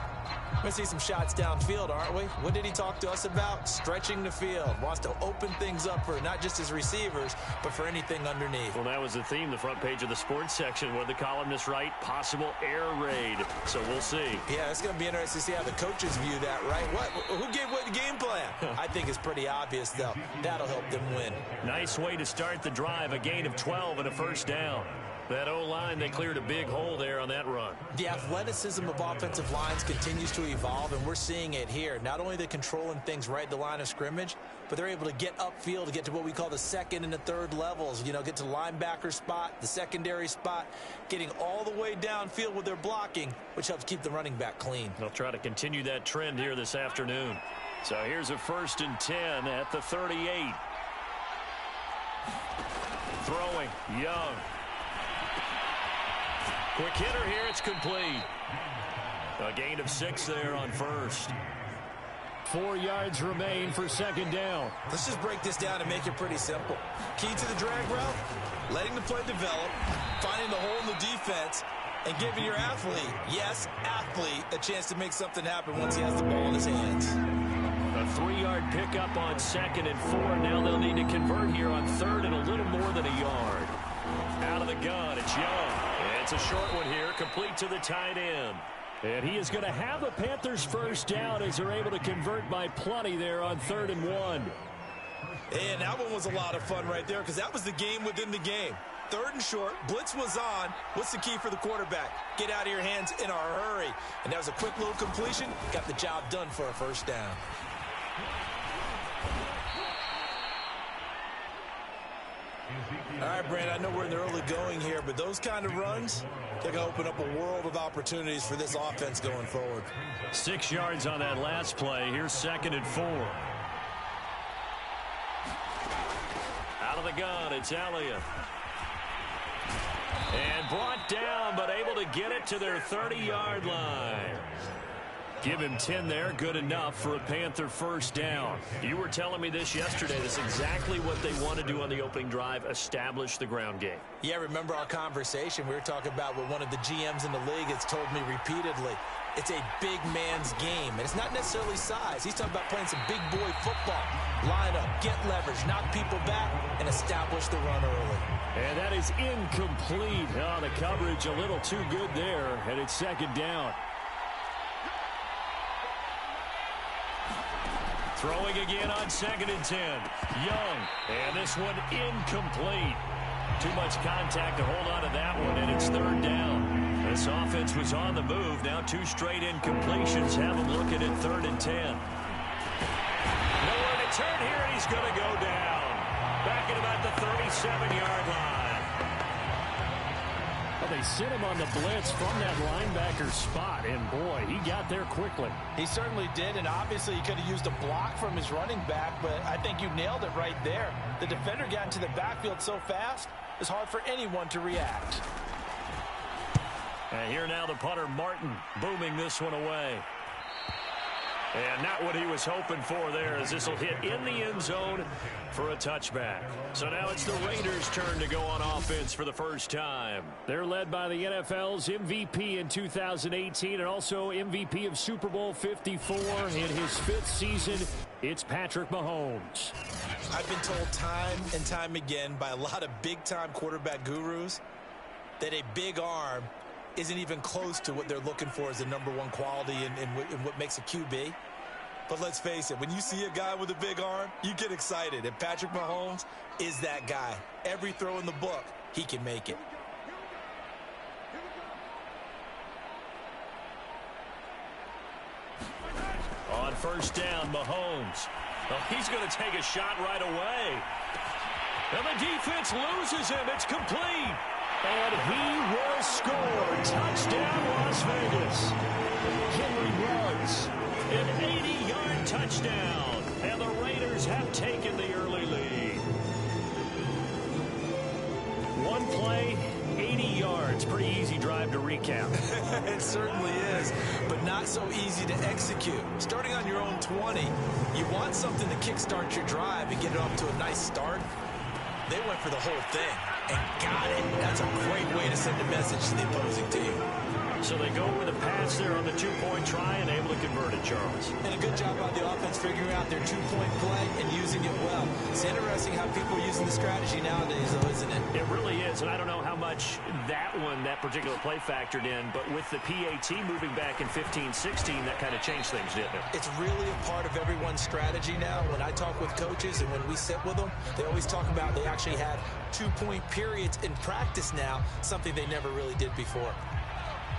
we're going to see some shots downfield, aren't we? What did he talk to us about? Stretching the field. Wants to open things up for not just his receivers, but for anything underneath. Well, that was the theme, the front page of the sports section. What the columnists write, possible air raid. So we'll see. Yeah, it's going to be interesting to see how the coaches view that, right? Who gave away the game plan? I think it's pretty obvious, though. That'll help them win. Nice way to start the drive. A gain of 12 and a first down. That O-line, they cleared a big hole there on that run. The athleticism of offensive lines continues to evolve, and we're seeing it here. Not only are they controlling things right at the line of scrimmage, but they're able to get upfield to get to what we call the second and the third levels. You know, get to linebacker spot, the secondary spot, getting all the way downfield with their blocking, which helps keep the running back clean. They'll try to continue that trend here this afternoon. So here's a 1st and 10 at the 38. Throwing, Young. Quick hitter here, it's complete. A gain of 6 there on first. 4 yards remain for second down. Let's just break this down and make it pretty simple. Key to the drag route, letting the play develop, finding the hole in the defense, and giving your athlete, yes, athlete, a chance to make something happen once he has the ball in his hands. A 3-yard pickup on 2nd and 4. Now they'll need to convert here on 3rd and a little more than a yard. Out of the gun, it's Young. It's a short one here, complete to the tight end. And he is going to have the Panthers first down as they're able to convert by plenty there on 3rd and 1. And that one was a lot of fun right there because that was the game within the game. 3rd and short, blitz was on. What's the key for the quarterback? Get out of your hands in a hurry. And that was a quick little completion. Got the job done for a first down. All right, Brandon, I know we're in the early going here, but those kind of runs, they're going to open up a world of opportunities for this offense going forward. 6 yards on that last play. Here's 2nd and 4. Out of the gun, it's Elliott. And brought down, but able to get it to their 30-yard line. Give him 10 there, good enough for a Panther first down. You were telling me this yesterday. That's exactly what they want to do on the opening drive, establish the ground game. Yeah, remember our conversation. We were talking about what one of the GMs in the league has told me repeatedly. It's a big man's game, and it's not necessarily size. He's talking about playing some big boy football. Line up, get leverage, knock people back, and establish the run early. And that is incomplete. Oh, the coverage a little too good there, and it's 2nd down. Throwing again on 2nd and 10. Young, and this one incomplete. Too much contact to hold on to that one, and it's 3rd down. This offense was on the move. Now 2 straight incompletions have them looking at 3rd and 10. Nowhere to turn here, and he's going to go down. Back at about the 37-yard line. Well, they sent him on the blitz from that linebacker spot, and boy, he got there quickly. He certainly did, and obviously he could have used a block from his running back, but I think you nailed it right there. The defender got into the backfield so fast, it's hard for anyone to react. And here now the punter, Martin, booming this one away. And not what he was hoping for there, as this will hit in the end zone for a touchback. So now it's the Raiders' turn to go on offense for the first time. They're led by the NFL's MVP in 2018 and also MVP of Super Bowl 54 in his 5th season. It's Patrick Mahomes. I've been told time and time again by a lot of big-time quarterback gurus that a big arm isn't even close to what they're looking for as the #1 quality in what makes a QB. But let's face it, when you see a guy with a big arm, you get excited. And Patrick Mahomes is that guy. Every throw in the book, he can make it. On first down, Mahomes. Oh, he's going to take a shot right away. And the defense loses him. It's complete. And he will score. Touchdown, Las Vegas. Henry runs. An 80-yard touchdown. And the Raiders have taken the early lead. One play, 80 yards. Pretty easy drive to recap. It certainly is, but not so easy to execute. Starting on your own 20, you want something to kickstart your drive and get it off to a nice start. They went for the whole thing and got it. That's a great way to send a message to the opposing team. So they go with a pass there on the two-point try and able to convert it, Charles. And a good job by the offense figuring out their two-point play and using it well. It's interesting how people are using the strategy nowadays, though, isn't it? It really is, and I don't know how much that particular play factored in, but with the PAT moving back in 15-16, that kind of changed things, didn't it? It's really a part of everyone's strategy now. When I talk with coaches and when we sit with them, they always talk about they actually have two-point periods in practice now, something they never really did before.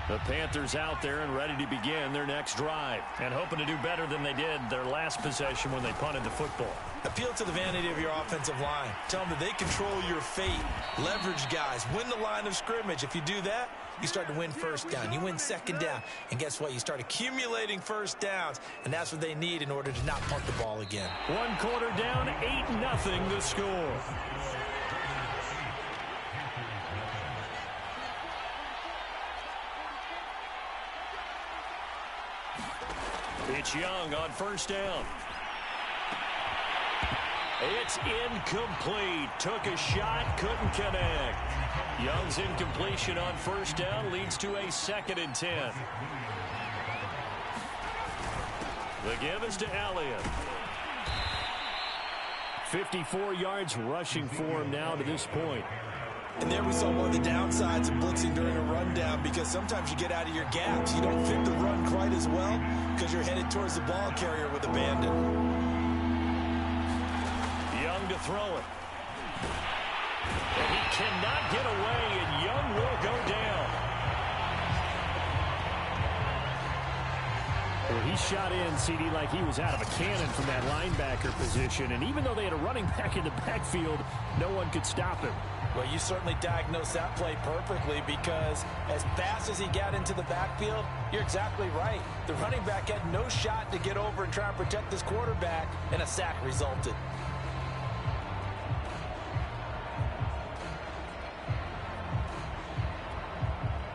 The Panthers out there and ready to begin their next drive and hoping to do better than they did their last possession when they punted the football. Appeal to the vanity of your offensive line. Tell them that they control your fate. Leverage guys. Win the line of scrimmage. If you do that, you start to win first down. You win second down. And guess what? You start accumulating first downs. And that's what they need in order to not punt the ball again. One quarter down, 8-0 the score. It's Young on first down. It's incomplete. Took a shot, couldn't connect. Young's incompletion on first down leads to a 2nd and 10. The give is to Elliott. 54 yards rushing for him now to this point. And there we saw one of the downsides of blitzing during a rundown, because sometimes you get out of your gaps. You don't fit the run quite as well because you're headed towards the ball carrier with abandon. Young to throw it. And he cannot get away, and Young will go down. Well, he shot in, CD, like he was out of a cannon from that linebacker position. And even though they had a running back in the backfield, no one could stop him. Well, you certainly diagnosed that play perfectly, because as fast as he got into the backfield, you're exactly right. The running back had no shot to get over and try and protect this quarterback, and a sack resulted.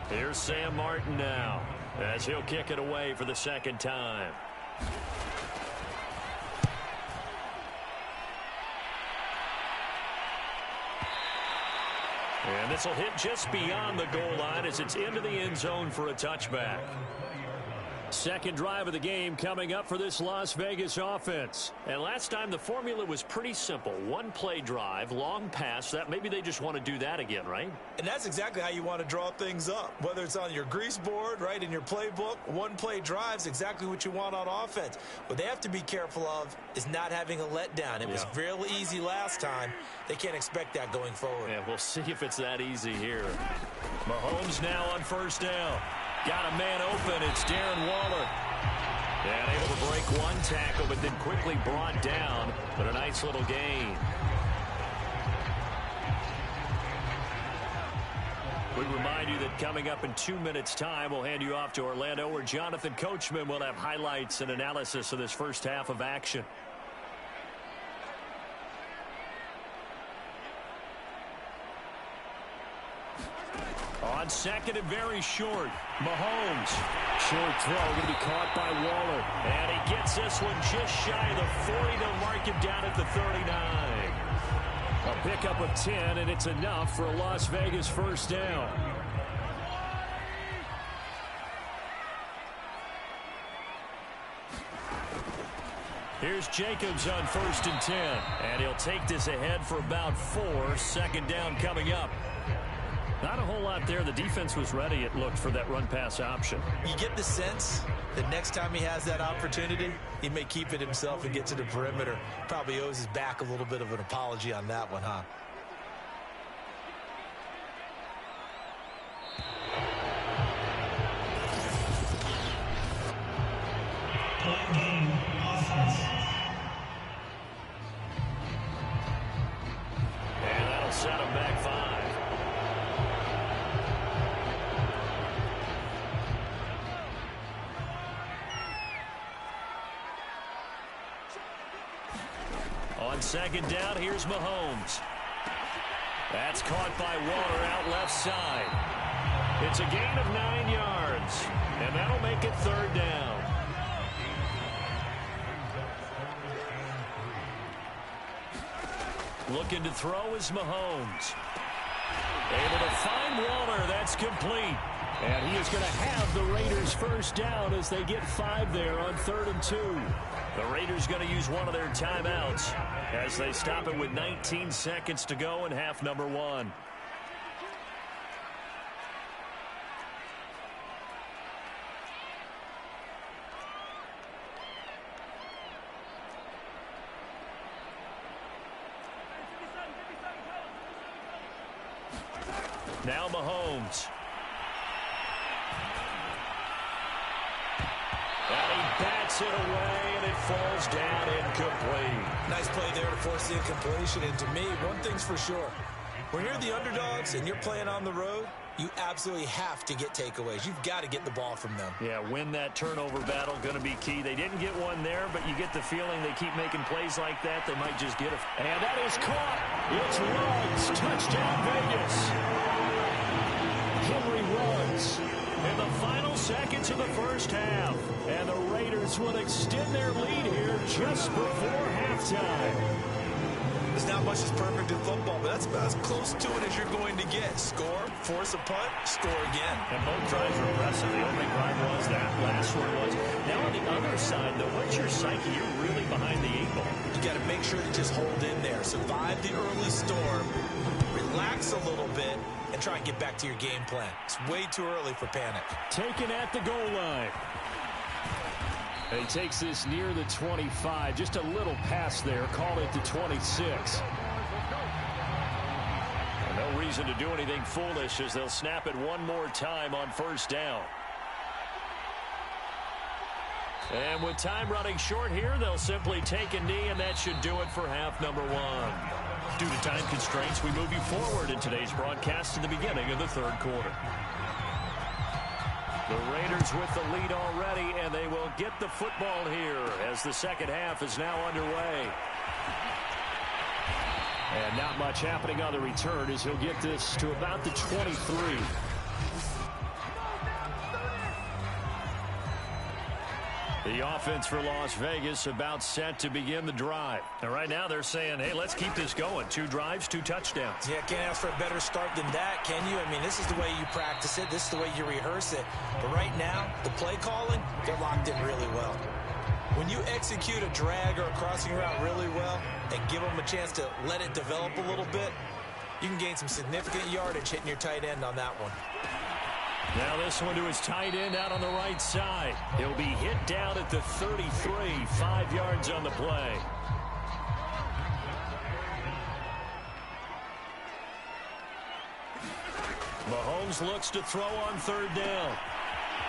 Here's Sam Martin now, as he'll kick it away for the second time. And this will hit just beyond the goal line as it's into the end zone for a touchback. Second drive of the game coming up for this Las Vegas offense. And last time the formula was pretty simple. One play drive, long pass. That maybe they just want to do that again, right? And that's exactly how you want to draw things up. Whether it's on your grease board, right, in your playbook, one play drive is exactly what you want on offense. What they have to be careful of is not having a letdown. It was real easy last time. They can't expect that going forward. Yeah, we'll see if it's that easy here. Mahomes now on first down. Got a man open. It's Darren Waller. And able to break one tackle, but then quickly brought down. But a nice little gain. We remind you that coming up in 2 minutes' time, we'll hand you off to Orlando, where Jonathan Coachman will have highlights and analysis of this first half of action. On second and very short, Mahomes. Short throw, going to be caught by Waller. And he gets this one just shy of the 40. They'll mark him down at the 39. A pickup of 10, and it's enough for a Las Vegas first down. Here's Jacobs on first and 10. And he'll take this ahead for about 4. Second down coming up. Not a whole lot there. The defense was ready, it looked, for that run-pass option. You get the sense that next time he has that opportunity, he may keep it himself and get to the perimeter. Probably owes his back a little bit of an apology on that one, huh? And that'll set him back 5. On second down, here's Mahomes. That's caught by Waller out left side. It's a gain of 9 yards, and that'll make it third down. Looking to throw is Mahomes. Able to find Waller. That's complete. And he is going to have the Raiders first down as they get 5 there on 3rd and 2. The Raiders going to use one of their timeouts as they stop it with 19 seconds to go in half number 1. Now Mahomes. And he bats it away, and it falls down incomplete. Nice play there to force the incompletion. And to me, one thing's for sure. When you're the underdogs and you're playing on the road, you absolutely have to get takeaways. You've got to get the ball from them. Yeah, win that turnover battle, going to be key. They didn't get one there, but you get the feeling they keep making plays like that, they might just get it. And that is caught. It's Ruggs. Touchdown, Vegas. Henry Ruggs in the final seconds of the first half. And the Raiders will extend their lead here just before halftime. There's not much that's perfect in football, but that's about as close to it as you're going to get. Score, force a punt, score again. And both drives were impressive. The opening drive was, that last one was. Now on the other side, though, what's your psyche? You're really behind the 8 ball. You got to make sure to just hold in there. Survive the early storm, relax a little bit, and try and get back to your game plan. It's way too early for panic. Taken at the goal line. And he takes this near the 25. Just a little pass there. Call it the 26. And no reason to do anything foolish as they'll snap it one more time on first down. And with time running short here, they'll simply take a knee, and that should do it for half number 1. Due to time constraints, we move you forward in today's broadcast to the beginning of the third quarter. The Raiders with the lead already, and they will get the football here as the second half is now underway. And not much happening on the return as he'll get this to about the 23. The offense for Las Vegas about set to begin the drive. And right now they're saying, hey, let's keep this going. 2 drives, 2 touchdowns. Yeah, can't ask for a better start than that, can you? I mean, this is the way you practice it. This is the way you rehearse it. But right now, the play calling, they're locked in really well. When you execute a drag or a crossing route really well and give them a chance to let it develop a little bit, you can gain some significant yardage hitting your tight end on that one. Now this one to his tight end out on the right side. He'll be hit down at the 33, 5 yards on the play. Mahomes looks to throw on third down.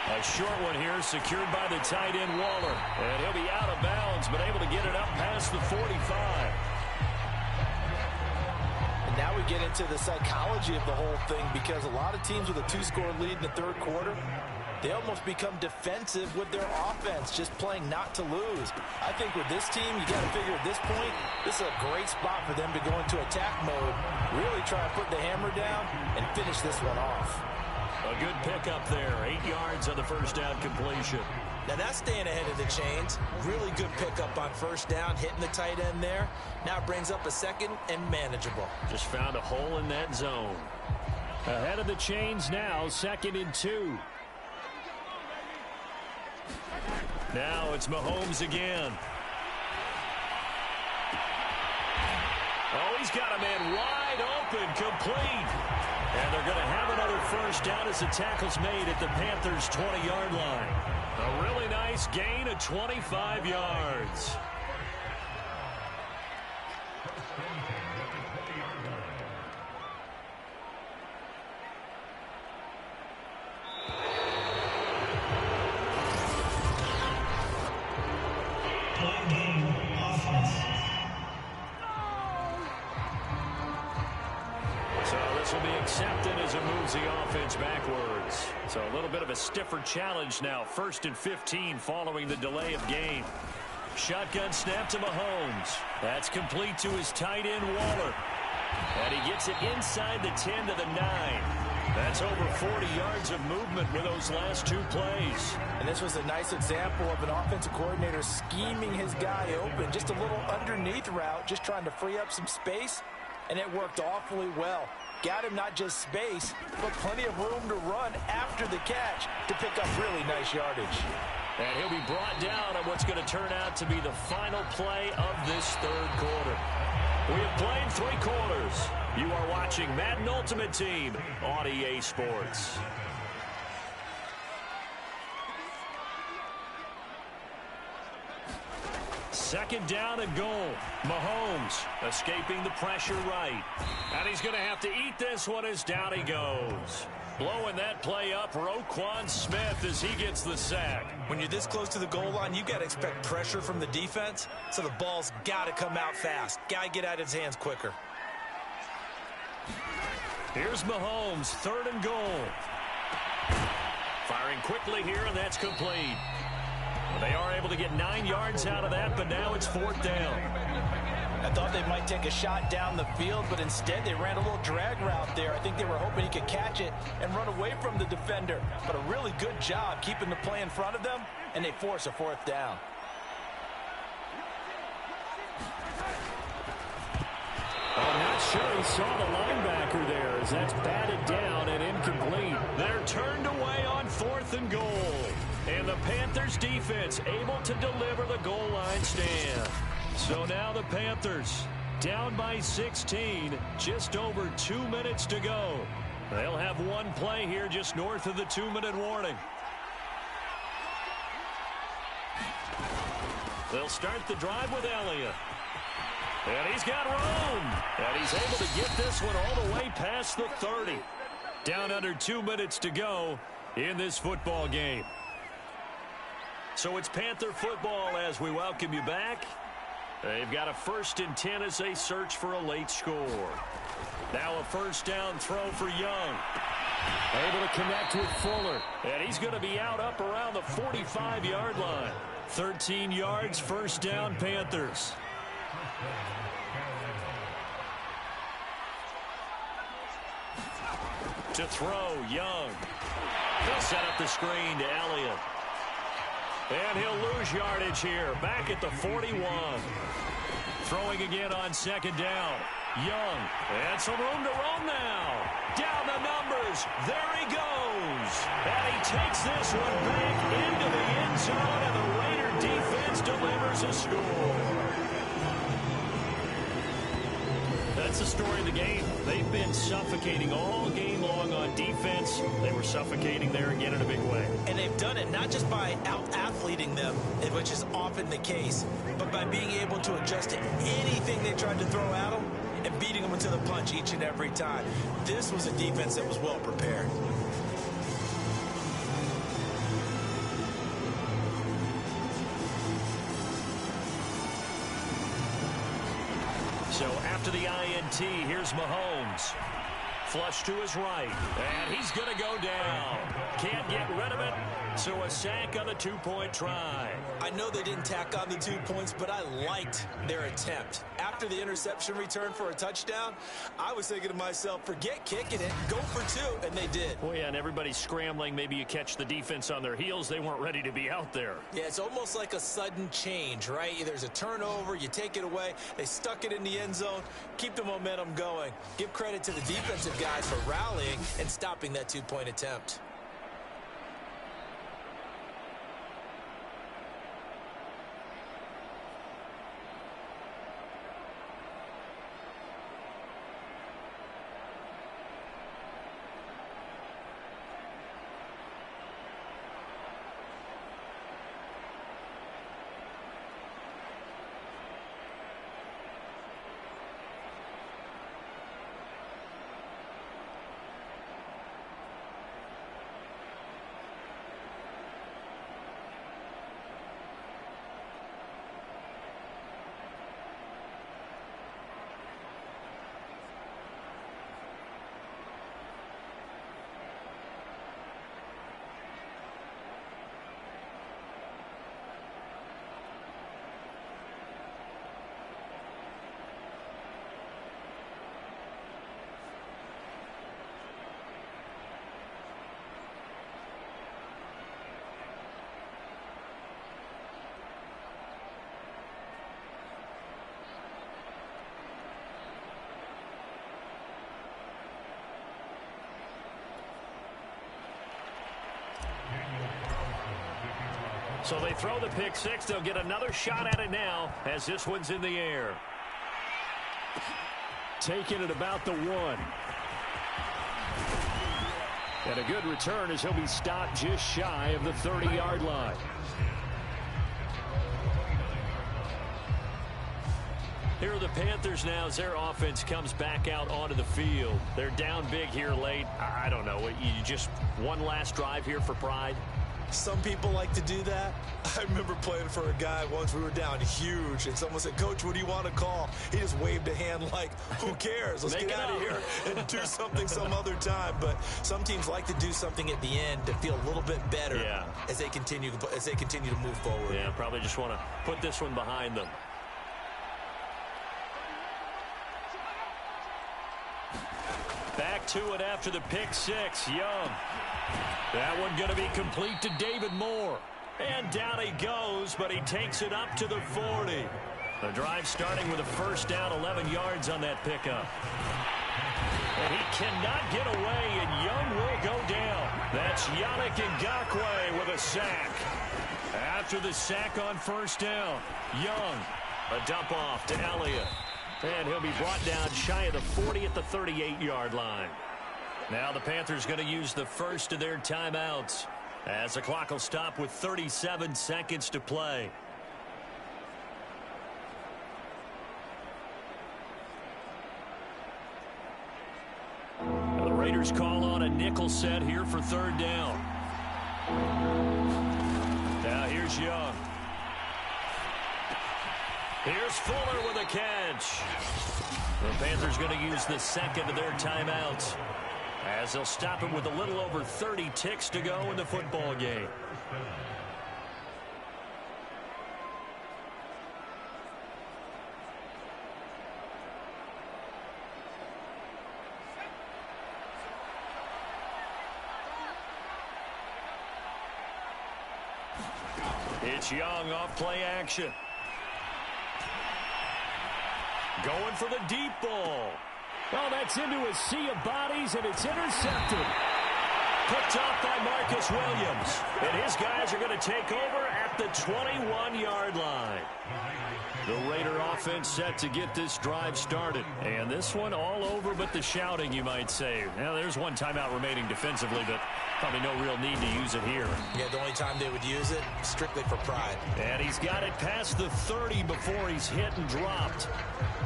A short one here secured by the tight end Waller. And he'll be out of bounds, but able to get it up past the 45. And now we get into the psychology of the whole thing, because a lot of teams with a 2-score lead in the third quarter, they almost become defensive with their offense, just playing not to lose. I think with this team, you got to figure at this point, this is a great spot for them to go into attack mode, really try to put the hammer down and finish this one off. A good pickup there, 8 yards on the first down completion. Now that's staying ahead of the chains. Really good pickup on first down, hitting the tight end there. Now it brings up a second and manageable. Just found a hole in that zone. Ahead of the chains now, 2nd and 2. Now it's Mahomes again. Oh, he's got a man wide open, complete. And they're going to have another first down as the tackle's made at the Panthers' 20-yard line. A really nice gain of 25 yards. Will be accepted as it moves the offense backwards. So a little bit of a stiffer challenge now. 1st and 15 following the delay of game. Shotgun snap to Mahomes. That's complete to his tight end, Waller. And he gets it inside the 10 to the 9. That's over 40 yards of movement with those last two plays. And this was a nice example of an offensive coordinator scheming his guy open. Just a little underneath route, just trying to free up some space, and it worked awfully well. Got him not just space, but plenty of room to run after the catch to pick up really nice yardage. And he'll be brought down on what's going to turn out to be the final play of this third quarter. We have played 3 quarters. You are watching Madden Ultimate Team on EA Sports. Second down and goal. Mahomes escaping the pressure right. And he's going to have to eat this one as down he goes. Blowing that play up, Roquan Smith as he gets the sack. When you're this close to the goal line, you got to expect pressure from the defense, so the ball's got to come out fast. Got to get out of his hands quicker. Here's Mahomes, third and goal. Firing quickly here, and that's complete. Well, they are able to get 9 yards out of that, but now it's 4th down. I thought they might take a shot down the field, but instead they ran a little drag route there. I think they were hoping he could catch it and run away from the defender. But a really good job keeping the play in front of them, and they force a 4th down. I'm not sure he saw the linebacker there as that's batted down and incomplete. They're turned away on 4th and goal. And the Panthers defense able to deliver the goal line stand. So now the Panthers down by 16, just over 2 minutes to go. They'll have one play here just north of the 2-minute warning. They'll start the drive with Elliott. And he's got room. And he's able to get this one all the way past the 30. Down under 2 minutes to go in this football game. So it's Panther football as we welcome you back. They've got a 1st and 10 as they search for a late score. Now a 1st down throw for Young. Able to connect with Fuller. And he's going to be out up around the 45-yard line. 13 yards, 1st down, Panthers. To throw, Young. He'll set up the screen to Elliott. And he'll lose yardage here, back at the 41. Throwing again on 2nd down. Young, and some room to roam now. Down the numbers, there he goes. And he takes this one back into the end zone, and the Raider defense delivers a score. That's the story of the game. They've been suffocating all game long on defense. They were suffocating there again in a big way. And they've done it not just by out-athleting them, which is often the case, but by being able to adjust to anything they tried to throw at them and beating them into the punch each and every time. This was a defense that was well prepared. So after the INT, here's Mahomes. Flush to his right, and he's going to go down. Can't get rid of it, so a sack on the 2-point try. I know they didn't tack on the 2 points, but I liked their attempt. After the interception return for a touchdown, I was thinking to myself, forget kicking it, go for 2, and they did. Well, yeah, and everybody's scrambling. Maybe you catch the defense on their heels. They weren't ready to be out there. Yeah, it's almost like a sudden change, right? There's a turnover, you take it away, they stuck it in the end zone, keep the momentum going. Give credit to the defensive guys for rallying and stopping that 2-point attempt. So they throw the pick six. They'll get another shot at it now as this one's in the air. Taking it about the 1. And a good return as he'll be stopped just shy of the 30-yard line. Here are the Panthers now as their offense comes back out onto the field. They're down big here late. I don't know. You just one last drive here for pride? Some people like to do that. I remember playing for a guy once. We were down huge, and someone said, "Coach, what do you want to call?" He just waved a hand like, who cares? Let's get out of here and do something some other time. But some teams like to do something at the end to feel a little bit better as they continue to move forward. Yeah, probably just want to put this one behind them. Back to it after the pick six. Young. That one going to be complete to David Moore. And down he goes, but he takes it up to the 40. The drive starting with a first down, 11 yards on that pickup. And he cannot get away, and Young will go down. That's Yannick Ngakoue with a sack. After the sack on first down, Young, a dump off to Elliott. And he'll be brought down shy of the 40 at the 38-yard line. Now the Panthers going to use the first of their timeouts as the clock will stop with 37 seconds to play. Now the Raiders call on a nickel set here for third down. Now here's Young. Here's Fuller with a catch. The Panthers going to use the second of their timeouts as they'll stop him with a little over 30 ticks to go in the football game. It's Young off play action. Going for the deep ball. Oh, that's into a sea of bodies, and it's intercepted. Picked off by Marcus Williams. And his guys are going to take over at the 21-yard line. The Raider offense set to get this drive started. And this one all over but the shouting, you might say. Now, there's one timeout remaining defensively, but probably no real need to use it here. Yeah, the only time they would use it, strictly for pride. And he's got it past the 30 before he's hit and dropped.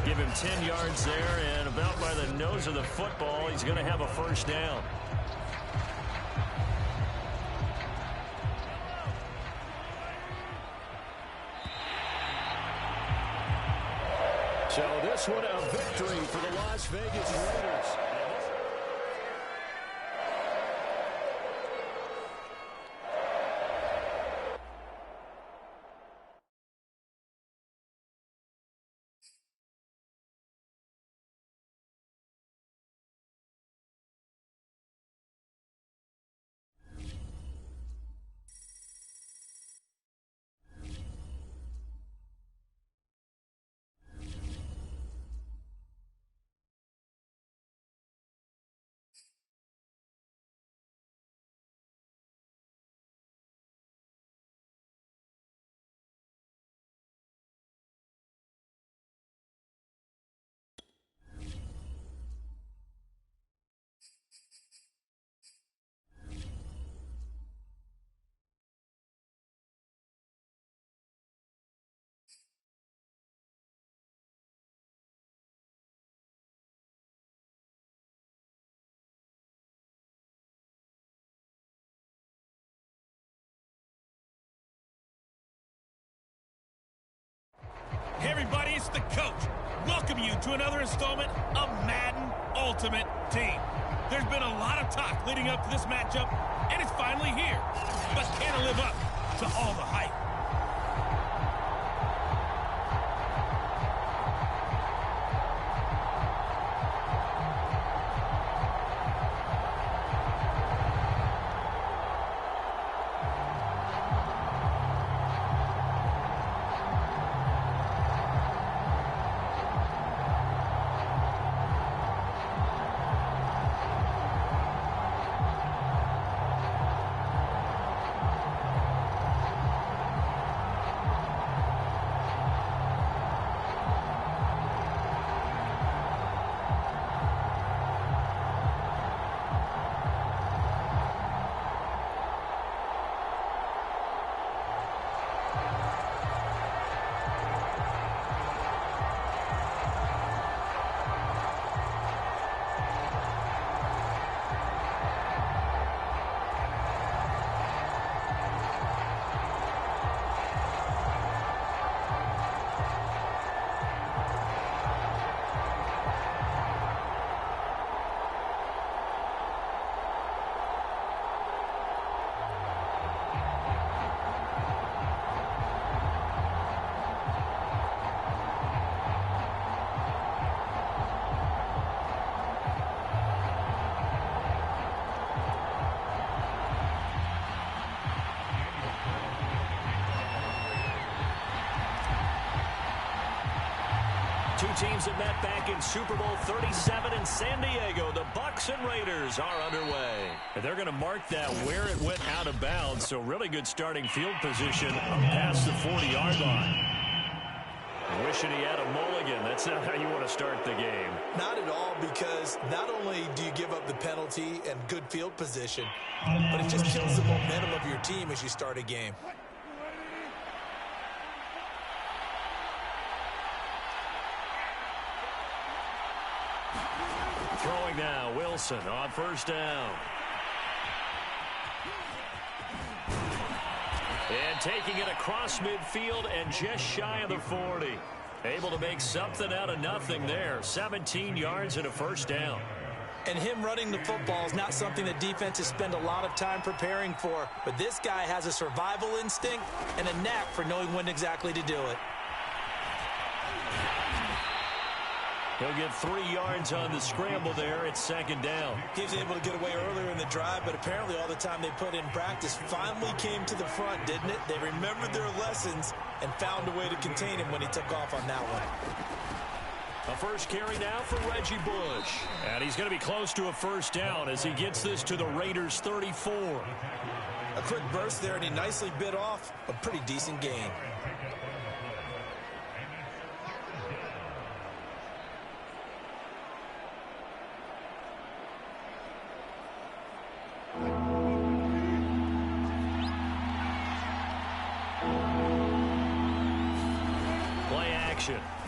Give him 10 yards there, and about by the nose of the football, he's going to have a first down. So this one a victory for the Las Vegas Raiders. Hey everybody, it's the coach. Welcome you to another installment of Madden Ultimate Team. There's been a lot of talk leading up to this matchup, and it's finally here. But can it live up to all the hype? Two teams that met back in Super Bowl 37 in San Diego. The Bucs and Raiders are underway. And they're going to mark that where it went out of bounds. So really good starting field position up past the 40-yard line. Wishing he had a mulligan. That's not how you want to start the game. Not at all, because not only do you give up the penalty and good field position, but it just kills the momentum of your team as you start a game. Throwing now, Wilson on first down. And taking it across midfield and just shy of the 40. Able to make something out of nothing there. 17 yards and a first down. And him running the football is not something that defenses spend a lot of time preparing for. But this guy has a survival instinct and a knack for knowing when exactly to do it. He'll get 3 yards on the scramble there. It's second down. He was able to get away earlier in the drive, but apparently all the time they put in practice finally came to the front, didn't it? They remembered their lessons and found a way to contain him when he took off on that one. A first carry now for Reggie Bush. And he's going to be close to a first down as he gets this to the Raiders' 34. A quick burst there, and he nicely bit off a pretty decent gain.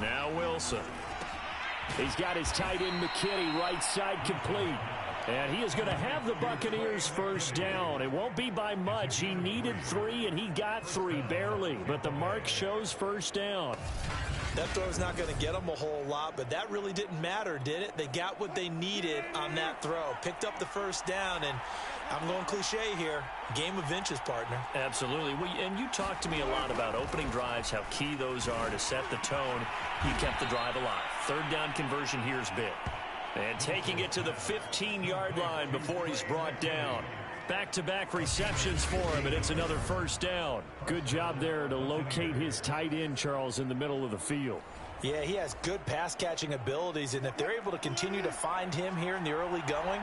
Now Wilson. He's got his tight end McKinney right side complete. And he is going to have the Buccaneers first down. It won't be by much. He needed 3, and he got 3, barely. But the mark shows first down. That throw's not going to get them a whole lot, but that really didn't matter, did it? They got what they needed on that throw. Picked up the first down, and I'm going cliche here. Game of inches, partner. Absolutely. And you talked to me a lot about opening drives, how key those are to set the tone. He kept the drive alive. Third down conversion here is big. And taking it to the 15-yard line before he's brought down. Back-to-back receptions for him, and it's another first down. Good job there to locate his tight end, Charles, in the middle of the field. Yeah, he has good pass-catching abilities, and if they're able to continue to find him here in the early going,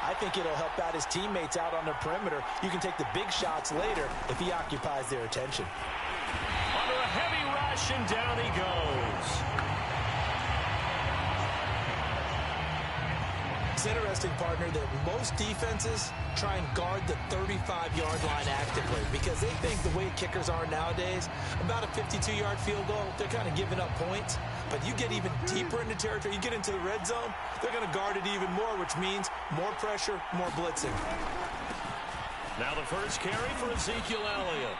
I think it'll help out his teammates out on the perimeter. You can take the big shots later if he occupies their attention. Under a heavy rush, and down he goes. It's interesting, partner, that most defenses try and guard the 35-yard line actively because they think the way kickers are nowadays, about a 52-yard field goal, they're kind of giving up points. But you get even deeper into territory, you get into the red zone, they're going to guard it even more, which means more pressure, more blitzing. Now the first carry for Ezekiel Elliott.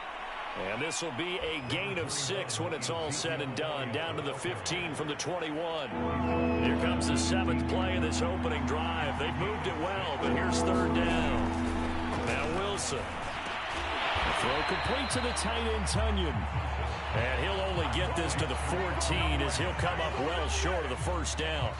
And this will be a gain of 6 when it's all said and done. Down to the 15 from the 21. Here comes the 7th play of this opening drive. They've moved it well, but here's third down. Now Wilson. The throw complete to the tight end, Tunyon. And he'll only get this to the 14 as he'll come up well short of the first down.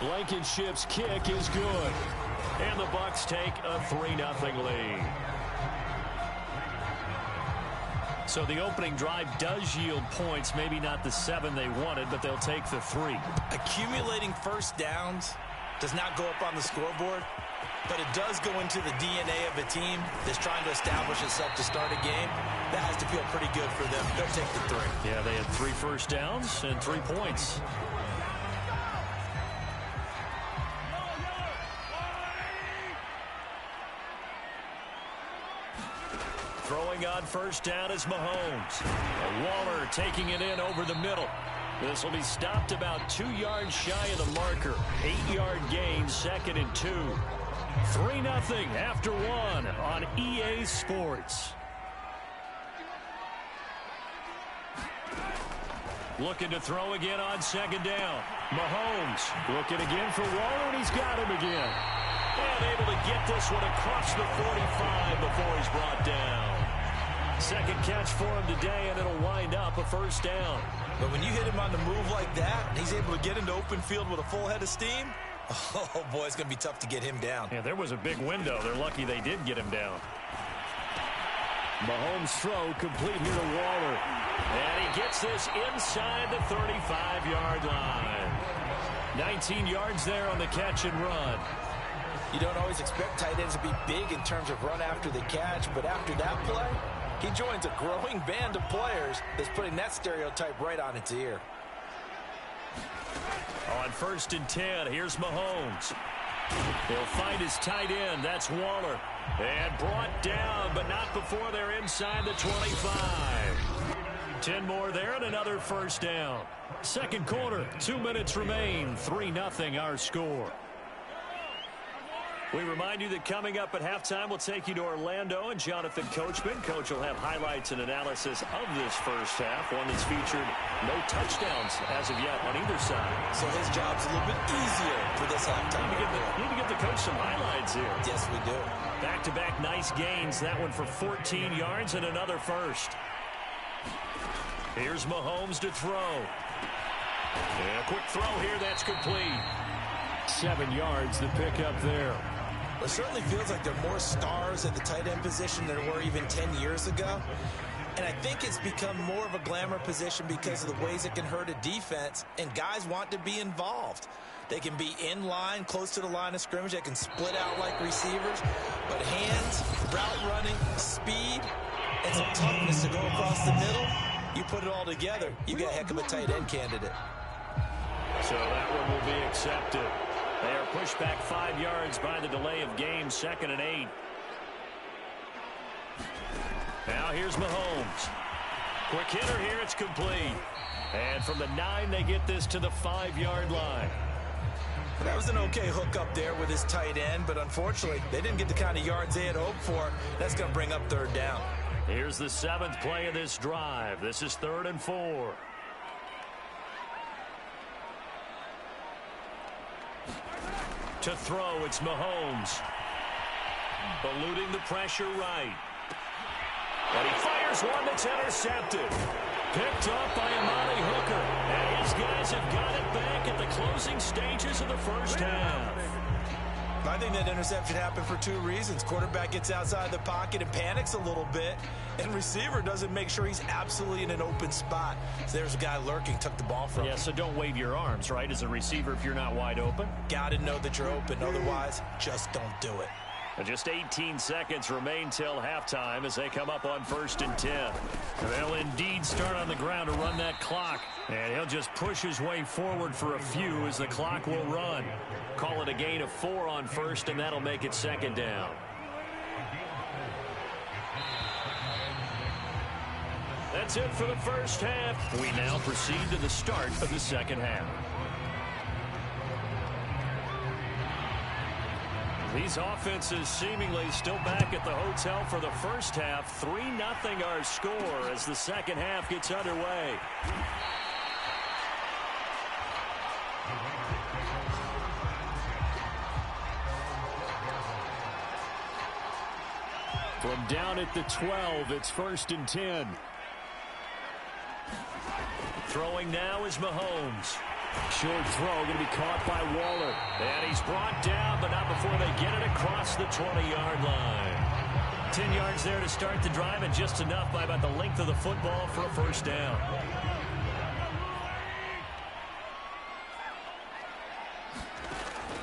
Blankenship's kick is good. And the Bucs take a 3-0 lead. So the opening drive does yield points, maybe not the 7 they wanted, but they'll take the 3. Accumulating first downs does not go up on the scoreboard, but it does go into the DNA of a team that's trying to establish itself to start a game. That has to feel pretty good for them. They'll take the 3. Yeah, they had 3 first downs and 3 points. Throwing on first down is Mahomes. And Waller taking it in over the middle. This will be stopped about 2 yards shy of the marker. 8-yard gain, 2nd and 2. 3-0 after 1 on EA Sports. Looking to throw again on second down. Mahomes looking again for Waller, and he's got him again. And able to get this one across the 45 before he's brought down. Second catch for him today, and it'll wind up a first down. But when you hit him on the move like that, and he's able to get into open field with a full head of steam, Oh, boy, it's going to be tough to get him down. Yeah, there was a big window. They're lucky they did get him down. Mahomes' throw complete here to Waller. And he gets this inside the 35-yard line. 19 yards there on the catch and run. You don't always expect tight ends to be big in terms of run after the catch, but after that play, he joins a growing band of players that's putting that stereotype right on its ear. On 1st and 10, here's Mahomes. He'll find his tight end. That's Waller. And brought down, but not before they're inside the 25. 10 more there and another first down. Second quarter, 2 minutes remain. 3-0 our score. We remind you that coming up at halftime, we'll take you to Orlando and Jonathan Coachman. Coach will have highlights and analysis of this first half, one that's featured no touchdowns as of yet on either side. So his job's a little bit easier for this halftime. Need to get the coach some highlights here. Yes, we do. Back-to-back nice gains. That one for 14 yards and another first. Here's Mahomes to throw. And a quick throw here. That's complete. 7 yards, the pickup there. It certainly feels like there are more stars at the tight end position than there were even 10 years ago. And I think it's become more of a glamour position because of the ways it can hurt a defense, and guys want to be involved. They can be in line, close to the line of scrimmage. They can split out like receivers. But hands, route running, speed, and some toughness to go across the middle, you put it all together, you got a heck of a tight end candidate. So that one will be accepted. They are pushed back 5 yards by the delay of game, 2nd and 8. Now here's Mahomes. Quick hitter here, it's complete. And from the 9, they get this to the 5-yard line. That was an okay hook up there with his tight end, but unfortunately, they didn't get the kind of yards they had hoped for. That's going to bring up 3rd down. Here's the 7th play of this drive. This is 3rd and 4. To throw, it's Mahomes. Eluding the pressure right. And he fires one that's intercepted. Picked up by Amani Hooker. And his guys have got it back at the closing stages of the first half. I think that interception happened for 2 reasons. Quarterback gets outside the pocket and panics a little bit, and receiver doesn't make sure he's absolutely in an open spot. So there's a guy lurking, took the ball from him. Yeah, so don't wave your arms, right, as a receiver if you're not wide open. Got to know that you're open. Otherwise, just don't do it. And just 18 seconds remain till halftime as they come up on 1st and 10. They'll indeed start on the ground to run that clock. And he'll just push his way forward for a few as the clock will run. Call it a gain of 4 on 1st, and that'll make it 2nd down. That's it for the first half. We now proceed to the start of the second half. These offenses seemingly still back at the hotel for the first half. 3-0 our score as the second half gets underway. From down at the 12, it's 1st and 10. Throwing now is Mahomes. Short throw going to be caught by Waller. And he's brought down, but not before they get it across the 20-yard line. 10 yards there to start the drive, and just enough by about the length of the football for a first down.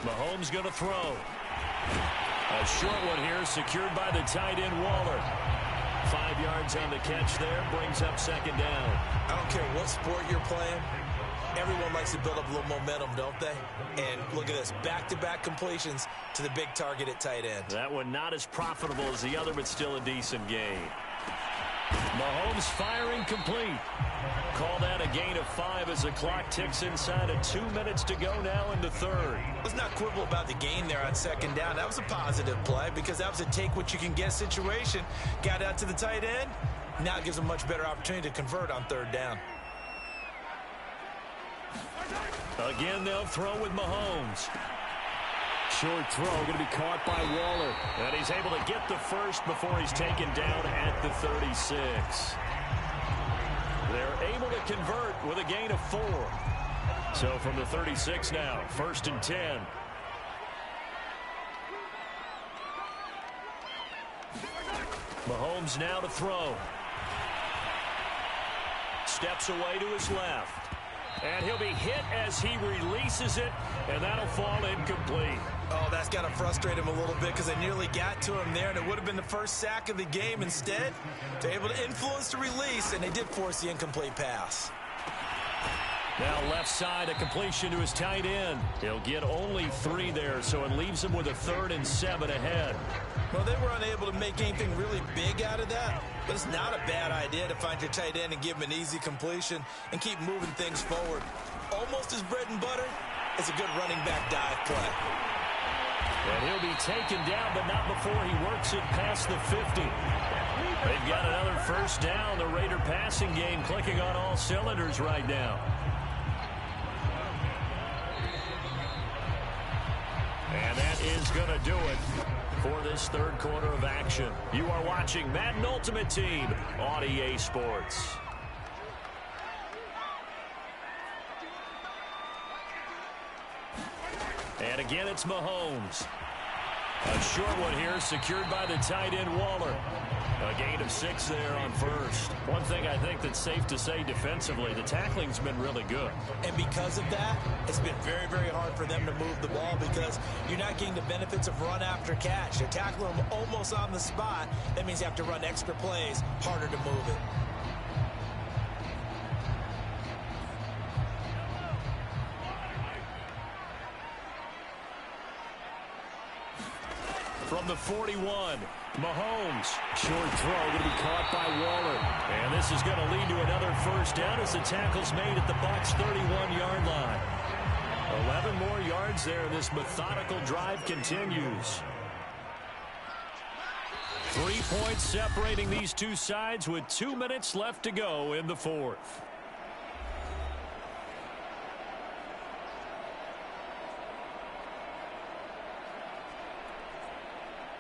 Mahomes going to throw. A short one here, secured by the tight end Waller. 5 yards on the catch there, brings up 2nd down. I don't care what sport you're playing. Everyone likes to build up a little momentum, don't they? And look at this, back-to-back completions to the big target at tight end. That one not as profitable as the other, but still a decent gain. Mahomes firing complete. Call that a gain of 5 as the clock ticks inside of 2 minutes to go now in the 3rd. Let's not quibble about the gain there on 2nd down. That was a positive play because that was a take-what-you-can-get situation. Got out to the tight end. Now it gives a much better opportunity to convert on 3rd down. Again, they'll throw with Mahomes. Short throw going to be caught by Waller. And he's able to get the first before he's taken down at the 36. They're able to convert with a gain of 4. So from the 36 now, 1st and 10. Mahomes now to throw. Steps away to his left. And he'll be hit as he releases it, and that'll fall incomplete. Oh, that's got to frustrate him a little bit because they nearly got to him there, and it would have been the first sack of the game. Instead, they're able to influence the release, and they did force the incomplete pass. Now left side, a completion to his tight end. He'll get only 3 there, so it leaves him with a 3rd and 7 ahead. Well, they were unable to make anything really big out of that, but it's not a bad idea to find your tight end and give him an easy completion and keep moving things forward. Almost as bread and butter as a good running back dive play. And he'll be taken down, but not before he works it past the 50. They've got another first down. The Raider passing game clicking on all cylinders right now. And that is going to do it for this third quarter of action. You are watching Madden Ultimate Team on EA Sports. And again, it's Mahomes. A short one here, secured by the tight end Waller. A gain of 6 there on first. One thing I think that's safe to say defensively, the tackling's been really good. And because of that, it's been very, very hard for them to move the ball because you're not getting the benefits of run after catch. They're tackling them almost on the spot. That means you have to run extra plays, harder to move it. From the 41, Mahomes. Short throw going to be caught by Waller. And this is going to lead to another first down as the tackle's made at the Bucs' 31-yard line. 11 more yards there. This methodical drive continues. 3 points separating these two sides with 2 minutes left to go in the fourth.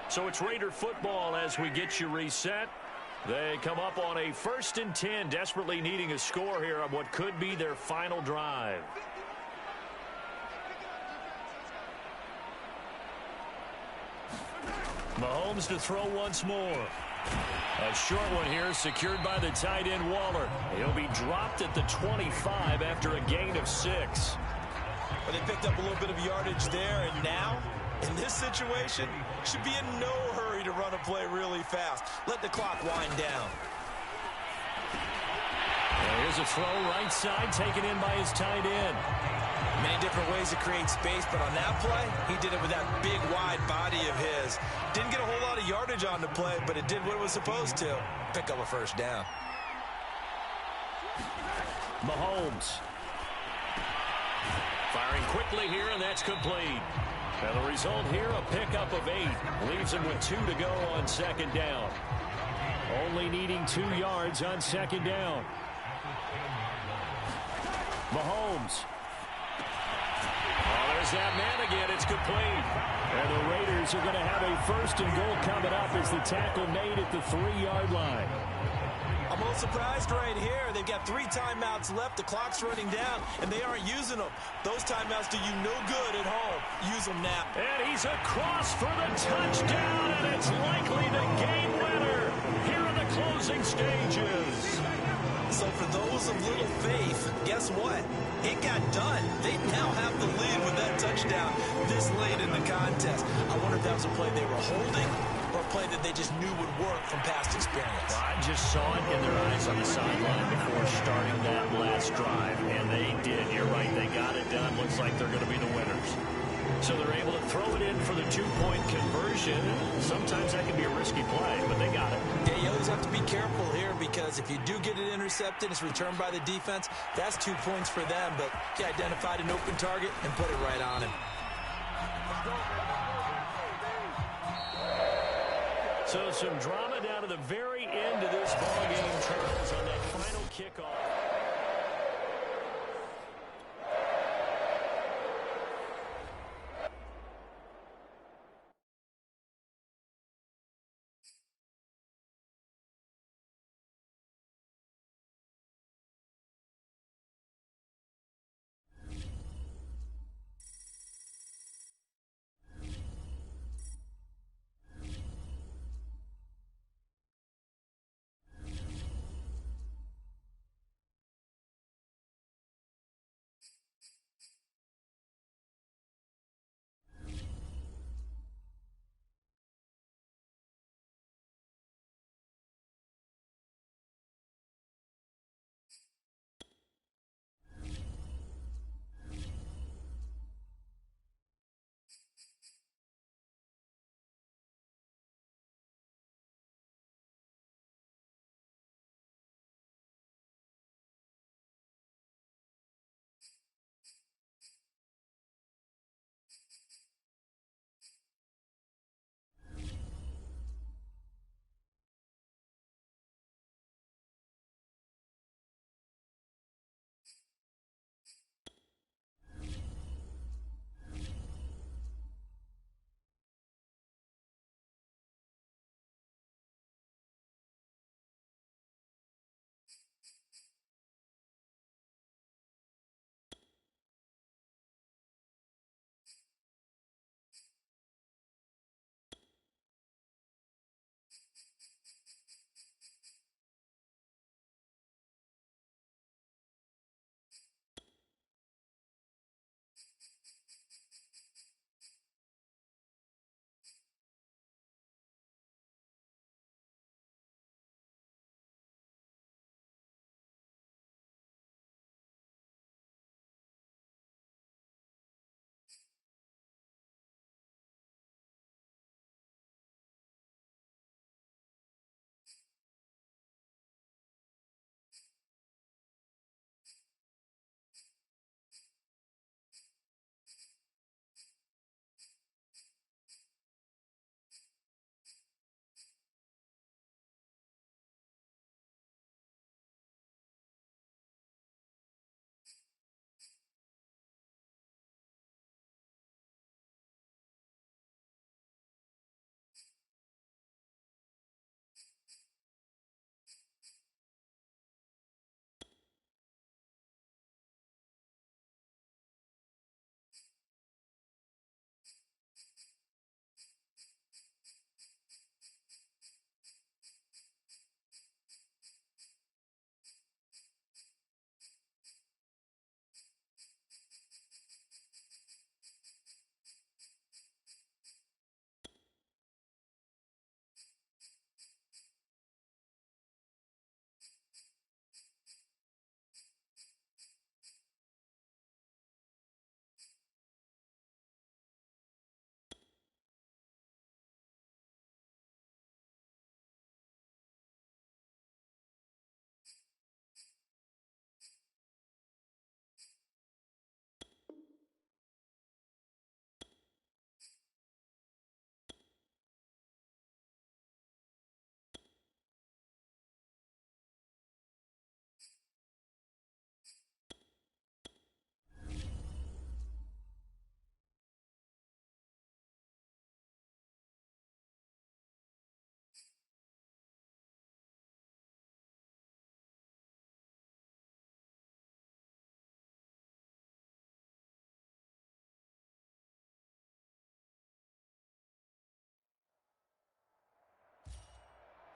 So it's Raider football as we get you reset. They come up on a 1st and 10, desperately needing a score here on what could be their final drive. Mahomes to throw once more. A short one here, secured by the tight end Waller. He'll be dropped at the 25 after a gain of 6. Well, they picked up a little bit of yardage there, and now, in this situation, should be in no hurry to run a play really fast. Let the clock wind down. Well, here's a throw right side, taken in by his tight end. Many different ways to create space, but on that play, he did it with that big, wide body of his. Didn't get a whole lot of yardage on the play, but it did what it was supposed to. Pick up a first down. Mahomes. Firing quickly here, and that's complete. And the result here, a pickup of 8. Leaves him with 2 to go on 2nd down. Only needing 2 yards on 2nd down. Mahomes. Oh, there's that man again. It's complete. And the Raiders are going to have a 1st and goal coming up as the tackle made at the 3-yard line. I'm a little surprised right here. They've got 3 timeouts left. The clock's running down, and they aren't using them. Those timeouts do you no good at home. Use them now. And he's across for the touchdown, and it's likely the game winner here in the closing stages. So for those of little faith, guess what? It got done. They now have the lead with that touchdown this late in the contest. I wonder if that was a play they were holding or a play that they just knew would work from past experience. Well, I just saw it in their eyes on the sideline before starting that last drive, and they did. You're right. They got it done. Looks like they're going to be the winners. So they're able to throw it in for the 2-point conversion. Sometimes that can be a risky play, but they got it. Yeah, you always have to be careful here because if you do get it intercepted, it's returned by the defense. That's 2 points for them, but he identified an open target and put it right on him. So some drama down to the very end of this ballgame, Charles, on that final kickoff.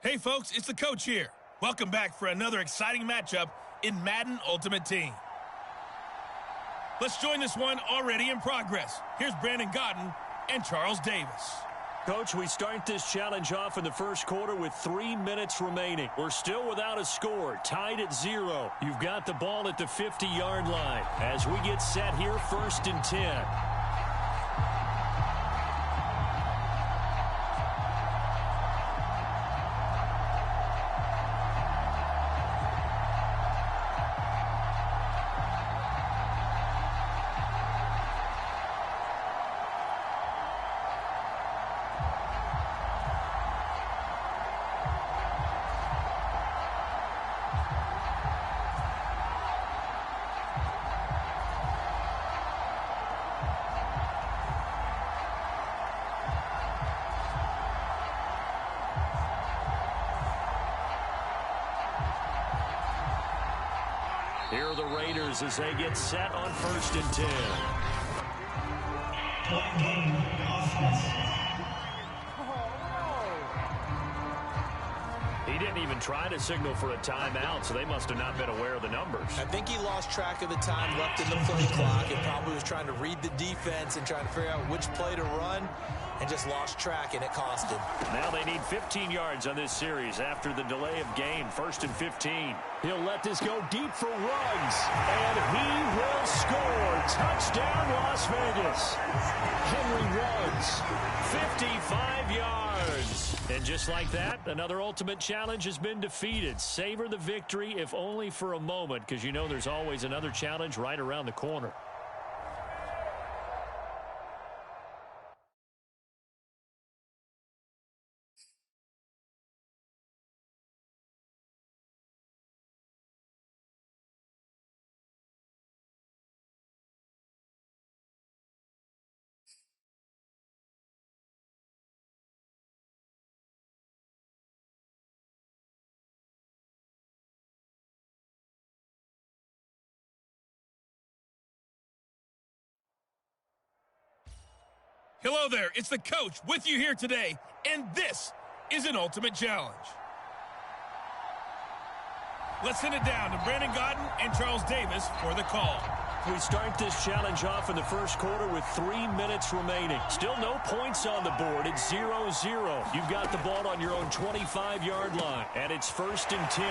Hey folks, it's the coach here. Welcome back for another exciting matchup in Madden Ultimate Team. Let's join this one already in progress. Here's Brandon Godden and Charles Davis. Coach, we start this challenge off in the first quarter with 3 minutes remaining. We're still without a score, tied at 0. You've got the ball at the 50-yard line. As we get set here, 1st and 10. Here are the Raiders as they get set on 1st and 10. He didn't even try to signal for a timeout, so they must have not been aware of the numbers. I think he lost track of the time left in the play clock and probably was trying to read the defense and trying to figure out which play to run and just lost track, and it cost him. Now they need 15 yards on this series after the delay of game. 1st and 15. He'll let this go deep for Ruggs, and he will score. Touchdown, Las Vegas. Henry Ruggs, 55 yards. And just like that, another ultimate challenge has been defeated. Savor the victory, if only for a moment, because you know there's always another challenge right around the corner. Hello there, it's the coach with you here today, and this is an ultimate challenge. Let's send it down to Brandon Godden and Charles Davis for the call. We start this challenge off in the first quarter with 3 minutes remaining. Still no points on the board. It's 0-0. You've got the ball on your own 25-yard line, and it's 1st and 10.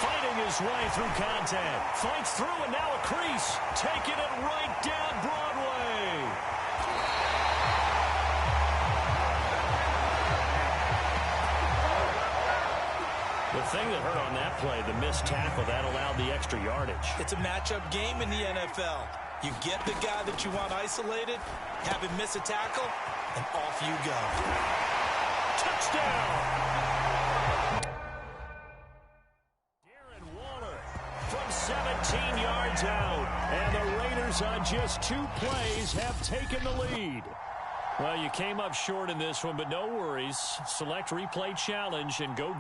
Fighting his way through contact. Fights through, and now a crease. Taking it right down Broadway. The thing that hurt on that play, the missed tackle, that allowed the extra yardage. It's a matchup game in the NFL. You get the guy that you want isolated, have him miss a tackle, and off you go. Touchdown! Darren Waller from 17 yards out. And the Raiders on just 2 plays have taken the lead. Well, you came up short in this one, but no worries. Select replay challenge and go.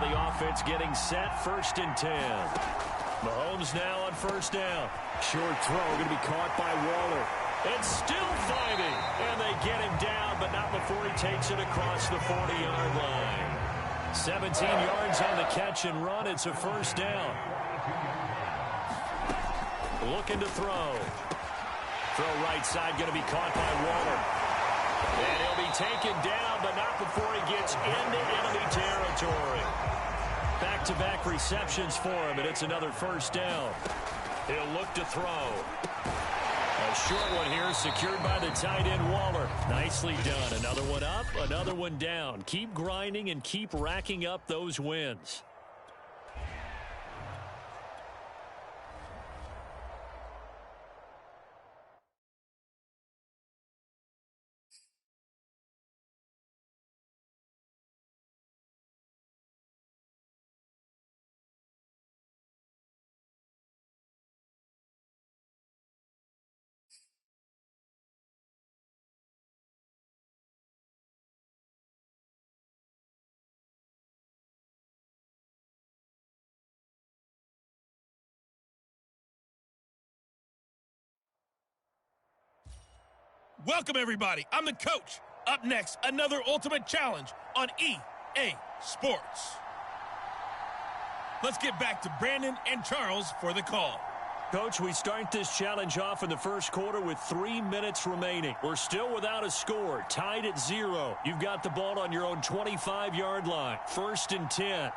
Offense getting set, 1st and 10. Mahomes now on 1st down. short throw going to be caught by Waller. It's still fighting, and they get him down, but not before he takes it across the 40-yard line. 17 yards on the catch and run. It's a 1st down. Looking to throw. Throw right side going to be caught by Waller. And he'll be taken down, but not before he gets into enemy territory. Back-to-back receptions for him, and it's another 1st down. He'll look to throw. A short one here, secured by the tight end Waller. Nicely done. Another one up, another one down. Keep grinding and keep racking up those wins. Welcome, everybody. I'm the coach. Up next, another Ultimate Challenge on EA Sports. Let's get back to Brandon and Charles for the call. Coach, we start this challenge off in the first quarter with 3 minutes remaining. We're still without a score, tied at 0. You've got the ball on your own 25-yard line, 1st and 10.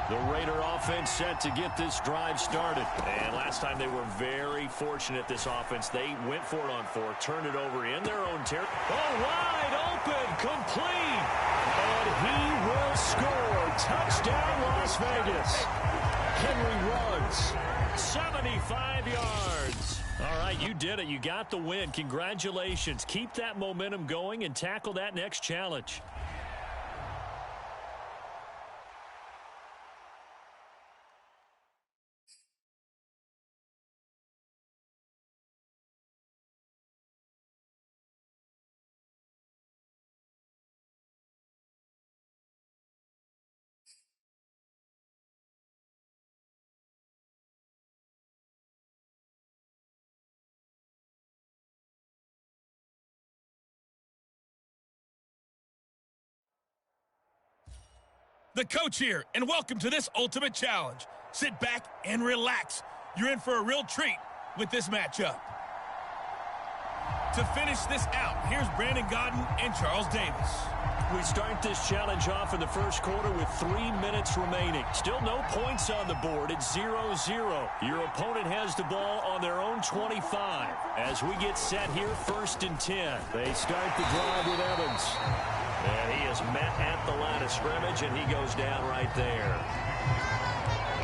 The Raider offense set to get this drive started. And last time they were very fortunate, this offense. They went for it on 4, turned it over in their own territory. Oh, wide open, complete. And he will score. Touchdown, Las Vegas. Henry runs 75 yards. All right, you did it. You got the win. Congratulations. Keep that momentum going and tackle that next challenge. The coach here, and welcome to this Ultimate Challenge. Sit back and relax. You're in for a real treat with this matchup. To finish this out, here's Brandon Godden and Charles Davis. We start this challenge off in the first quarter with 3 minutes remaining. Still no points on the board. It's 0-0. Your opponent has the ball on their own 25. As we get set here, 1st and 10. They start the drive with Evans. And he is met at the line of scrimmage, and he goes down right there.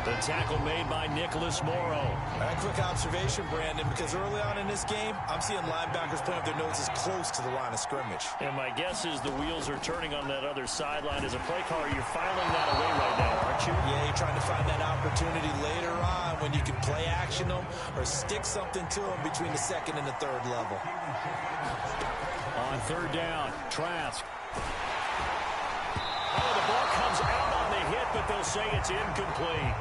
The tackle made by Nicholas Morrow. A quick observation, Brandon, because early on in this game, I'm seeing linebackers putting up their noses close to the line of scrimmage. And my guess is the wheels are turning on that other sideline. As a play caller, you're filing that away right now, aren't you? Yeah, you're trying to find that opportunity later on when you can play action them or stick something to them between the 2nd and the 3rd level. On 3rd down, Trask. Oh, the ball comes out on the hit, but they'll say it's incomplete.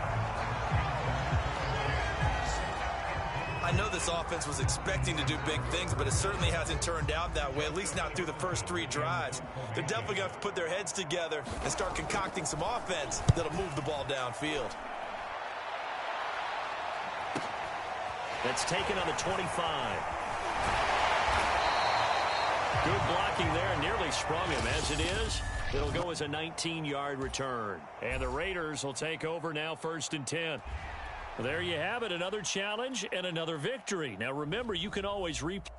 I know this offense was expecting to do big things, but it certainly hasn't turned out that way, at least not through the first 3 drives. They're definitely going to have to put their heads together and start concocting some offense that'll move the ball downfield. That's taken on the 25. Good blocking there, nearly sprung him. As it is, it'll go as a 19-yard return. And the Raiders will take over now, 1st and 10. There you have it, another challenge and another victory. Now remember, you can always replay.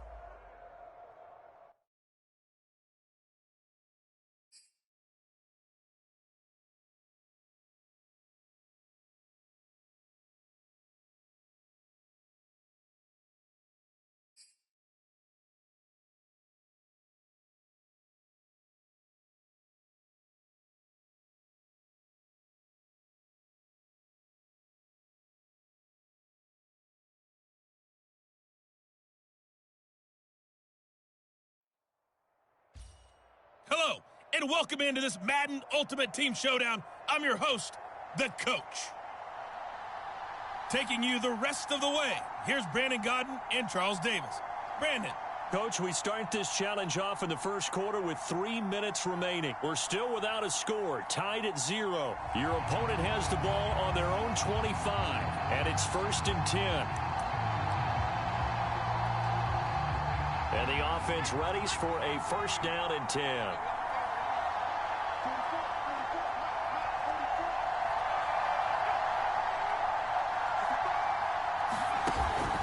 Hello, and welcome into this Madden Ultimate Team Showdown. I'm your host, the coach. Taking you the rest of the way, here's Brandon Godden and Charles Davis. Brandon. Coach, we start this challenge off in the first quarter with 3 minutes remaining. We're still without a score, tied at 0. Your opponent has the ball on their own 25, and it's 1st and 10. And the offense readies for a 1st down and 10.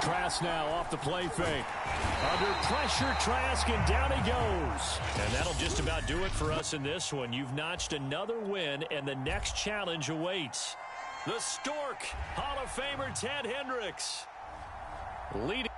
Trask now off the play fake. Under pressure, Trask, and down he goes. And that'll just about do it for us in this one. You've notched another win, and the next challenge awaits. The Stork, Hall of Famer Ted Hendricks, leading.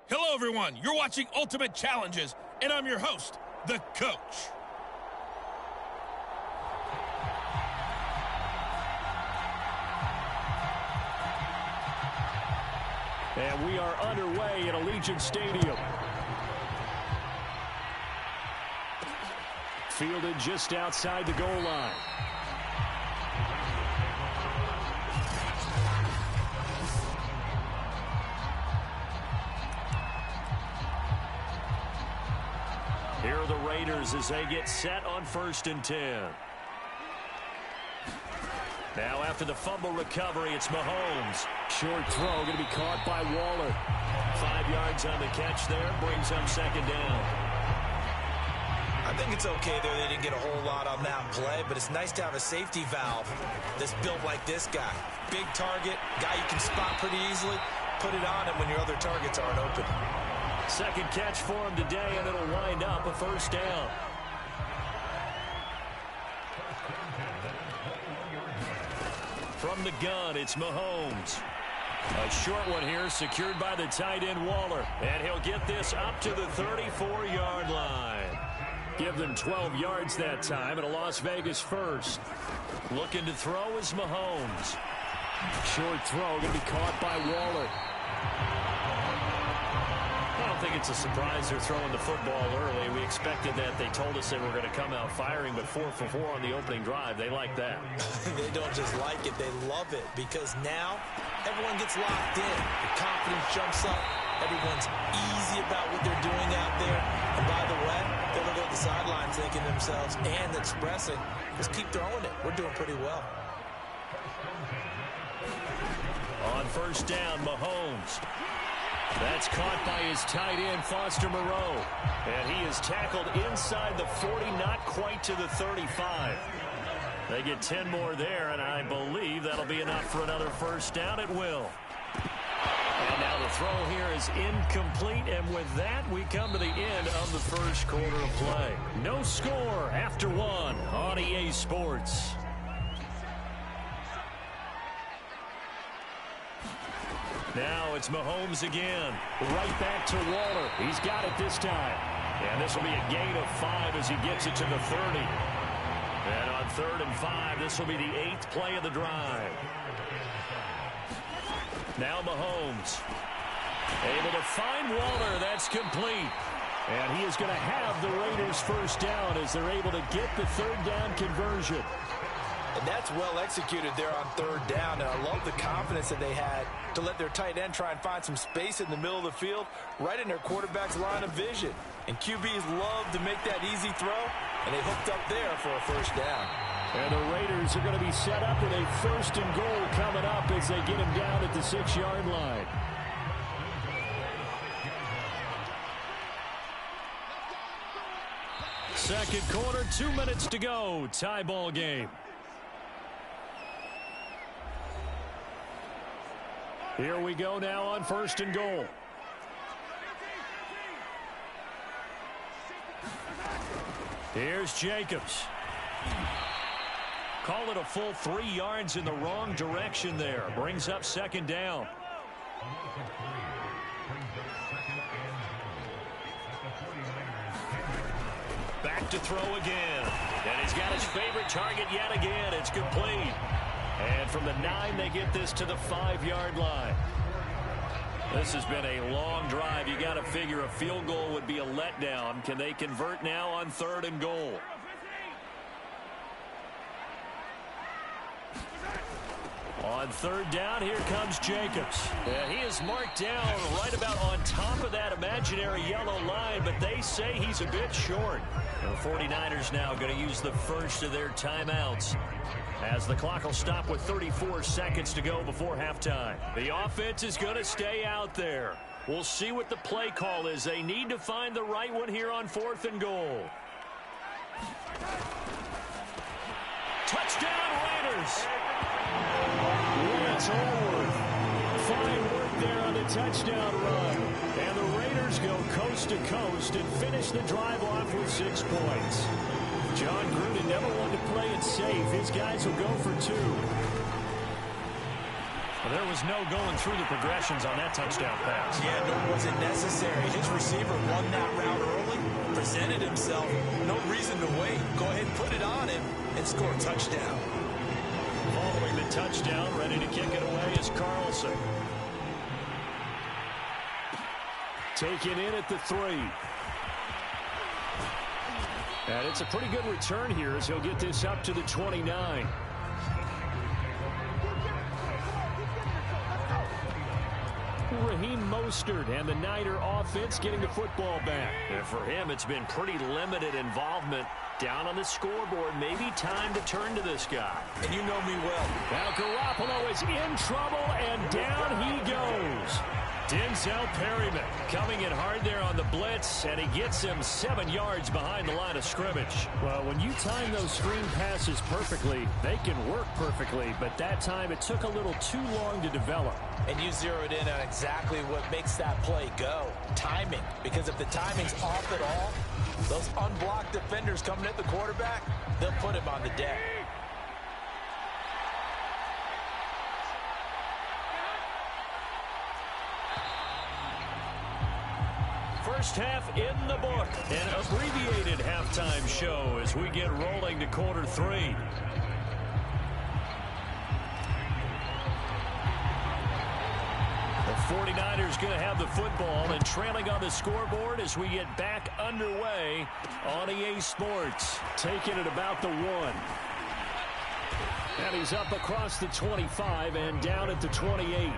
Hello, everyone. You're watching Ultimate Challenges, and I'm your host, the Coach. And we are underway at Allegiant Stadium. Fielded just outside the goal line. Here are the Raiders as they get set on 1st and 10. Now after the fumble recovery, it's Mahomes. Short throw going to be caught by Waller. 5 yards on the catch there, brings up 2nd down. I think it's okay there. They didn't get a whole lot on that play, but it's nice to have a safety valve that's built like this guy. Big target, guy you can spot pretty easily. Put it on him when your other targets aren't open. 2nd catch for him today, and it'll wind up a 1st down. From the gun, it's Mahomes. A short one here, secured by the tight end Waller. And he'll get this up to the 34-yard line. Give them 12 yards that time, and a Las Vegas first. Looking to throw is Mahomes. Short throw going to be caught by Waller. I don't think it's a surprise they're throwing the football early. We expected that. They told us they were going to come out firing, but 4 for 4 on the opening drive. They like that. They don't just like it, they love it, because now everyone gets locked in. The confidence jumps up. Everyone's easy about what they're doing out there. And by the way, they look at the sideline thinking to themselves and expressing, just keep throwing it. We're doing pretty well. On 1st down, Mahomes. That's caught by his tight end, Foster Moreau. And he is tackled inside the 40, not quite to the 35. They get 10 more there, and I believe that'll be enough for another 1st down. It will. And now the throw here is incomplete, and with that, we come to the end of the 1st quarter of play. No score after 1 on EA Sports. Now it's Mahomes again. Right back to Waller. He's got it this time. And this will be a gain of 5 as he gets it to the 30. And on 3rd and 5, this will be the 8th play of the drive. Now Mahomes. Able to find Waller. That's complete. And he is going to have the Raiders' 1st down as they're able to get the 3rd down conversion. And that's well executed there on 3rd down. And I love the confidence that they had to let their tight end try and find some space in the middle of the field, right in their quarterback's line of vision. And QBs love to make that easy throw, and they hooked up there for a 1st down. And the Raiders are going to be set up with a 1st and goal coming up as they get him down at the 6-yard line. Second quarter, 2 minutes to go. Tie ball game. Here we go now on 1st and goal. Here's Jacobs. Call it a full 3 yards in the wrong direction there. Brings up 2nd down. Back to throw again. And he's got his favorite target yet again. It's complete. And from the 9, they get this to the 5-yard line. This has been a long drive. You got to figure a field goal would be a letdown. Can they convert now on 3rd and goal? On 3rd down, here comes Jacobs. And he is marked down right about on top of that imaginary yellow line, but they say he's a bit short. And the 49ers now going to use the first of their timeouts, as the clock will stop with 34 seconds to go before halftime. The offense is going to stay out there. We'll see what the play call is. They need to find the right one here on 4th and goal. Touchdown, Raiders! Lance Allworth. Fine work there on the touchdown run. And the Raiders go coast to coast and finish the drive off with 6 points. John Gruden never wanted to play it safe. His guys will go for 2. Well, there was no going through the progressions on that touchdown pass. Yeah, nor was it necessary. His receiver won that route early, presented himself. No reason to wait. Go ahead and put it on him and score a touchdown. Following the touchdown, ready to kick it away is Carlson. Taken in at the 3. And it's a pretty good return here as he'll get this up to the 29. Raheem Mostert and the Niner offense getting the football back. And for him, it's been pretty limited involvement down on the scoreboard. Maybe time to turn to this guy. And you know me well. Now Garoppolo is in trouble, and down he goes. Denzel Perryman coming in hard there on the blitz, and he gets him 7 yards behind the line of scrimmage. Well, when you time those screen passes perfectly, they can work perfectly, but that time it took a little too long to develop. And you zeroed in on exactly what makes that play go. Timing. Because if the timing's off at all, those unblocked defenders coming at the quarterback, they'll put him on the deck. First half in the book. An abbreviated halftime show as we get rolling to quarter 3. The 49ers going to have the football and trailing on the scoreboard as we get back underway on EA Sports. Taking it about the 1. And he's up across the 25 and down at the 28.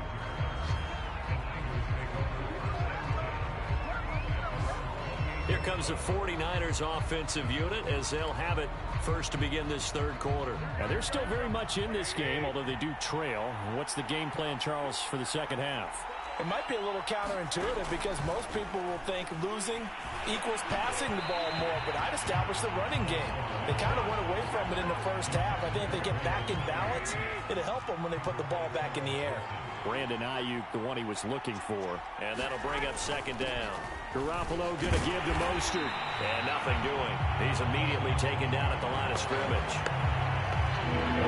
Here comes the 49ers offensive unit as they'll have it first to begin this third quarter. Now, they're still very much in this game, although they do trail. What's the game plan, Charles, for the second half? It might be a little counterintuitive because most people will think losing equals passing the ball more, but I'd establish the running game. They kind of went away from it in the first half. I think if they get back in balance, it'll help them when they put the ball back in the air. Brandon Ayuk, the one he was looking for, and that'll bring up second down. Garoppolo going to give to Mostert, and nothing doing. He's immediately taken down at the line of scrimmage.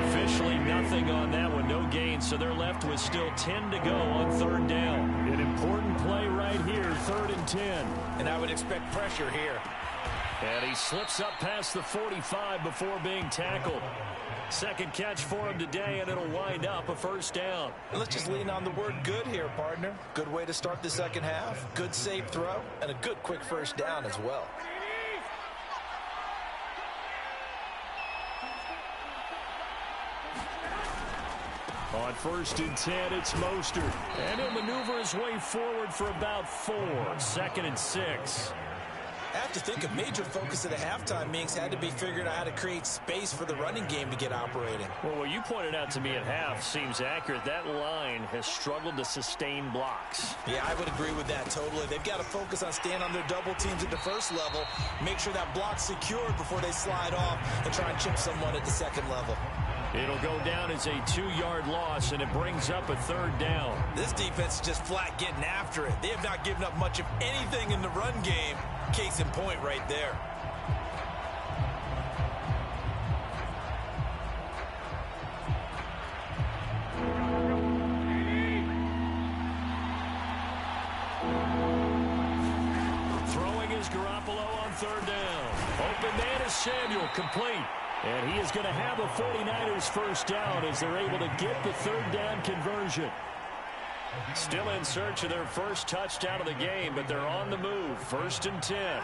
Officially nothing on that one, no gain, so they're left with still 10 to go on third down. An important play right here, 3rd and 10. And I would expect pressure here. And he slips up past the 45 before being tackled. Second catch for him today, and it'll wind up a first down. Let's just lean on the word good here, partner. Good way to start the second half. Good safe throw, and a good quick first down as well. On 1st and 10, it's Mostert. And he'll maneuver his way forward for about 4. 2nd and 6. I have to think a major focus of the halftime meetings had to be figuring out how to create space for the running game to get operating. Well, what you pointed out to me at half seems accurate. That line has struggled to sustain blocks. Yeah, I would agree with that totally. They've got to focus on staying on their double teams at the first level, make sure that block's secured before they slide off and try and chip someone at the second level. It'll go down as a 2-yard loss, and it brings up a 3rd down. This defense is just flat getting after it. They have not given up much of anything in the run game. Case in point right there. Throwing is Garoppolo on 3rd down. Open man is Samuel, complete. And he is going to have a 49ers first down as they're able to get the 3rd down conversion. Still in search of their first touchdown of the game, but they're on the move. 1st and 10.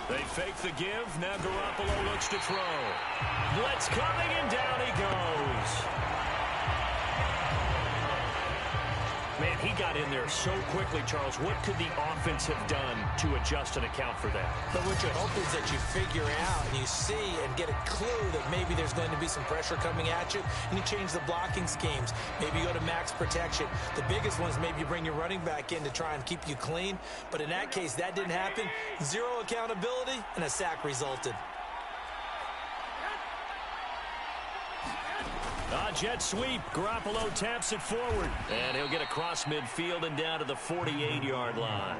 They fake the give. Now Garoppolo looks to throw. Blitz coming, and down he goes. Man, he got in there so quickly, Charles. What could the offense have done to adjust and account for that? But what you hope is that you figure out and you see and get a clue that maybe there's going to be some pressure coming at you, and you change the blocking schemes. Maybe you go to max protection. The biggest one is maybe you bring your running back in to try and keep you clean. But in that case, that didn't happen. Zero accountability, and a sack resulted. Jet sweep. Garoppolo taps it forward. And he'll get across midfield and down to the 48-yard line.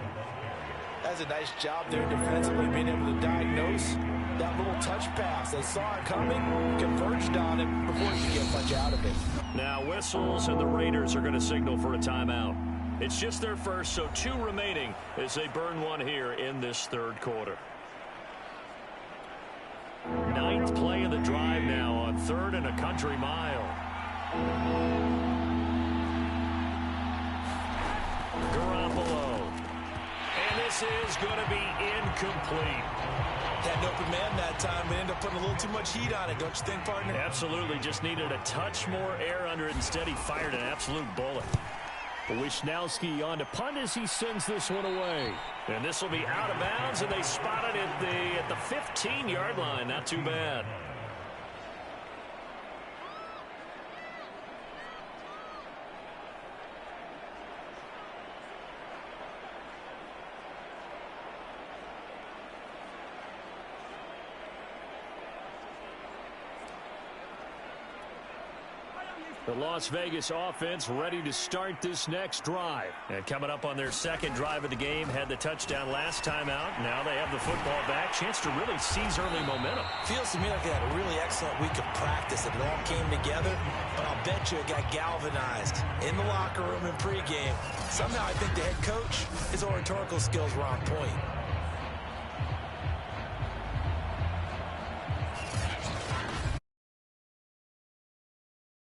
That's a nice job there defensively, being able to diagnose that little touch pass. They saw it coming, converged on it before you could get much out of it. Now whistles, and the Raiders are going to signal for a timeout. It's just their first, so 2 remaining as they burn one here in this third quarter. 9th play of the drive now on 3rd and a country mile. Garoppolo. And this is going to be incomplete. Had an open man that time, but ended up putting a little too much heat on it, don't you think, partner? Absolutely. Just needed a touch more air under it. Instead, he fired an absolute bullet. Wisnowski on to punt as he sends this one away. And this will be out of bounds, and they spot it at the 15-yard line. Not too bad. The Las Vegas offense ready to start this next drive. And coming up on their second drive of the game, had the touchdown last time out. Now they have the football back. Chance to really seize early momentum. Feels to me like they had a really excellent week of practice. It all came together, but I'll bet you it got galvanized in the locker room in pregame. Somehow I think the head coach, his oratorical skills were on point.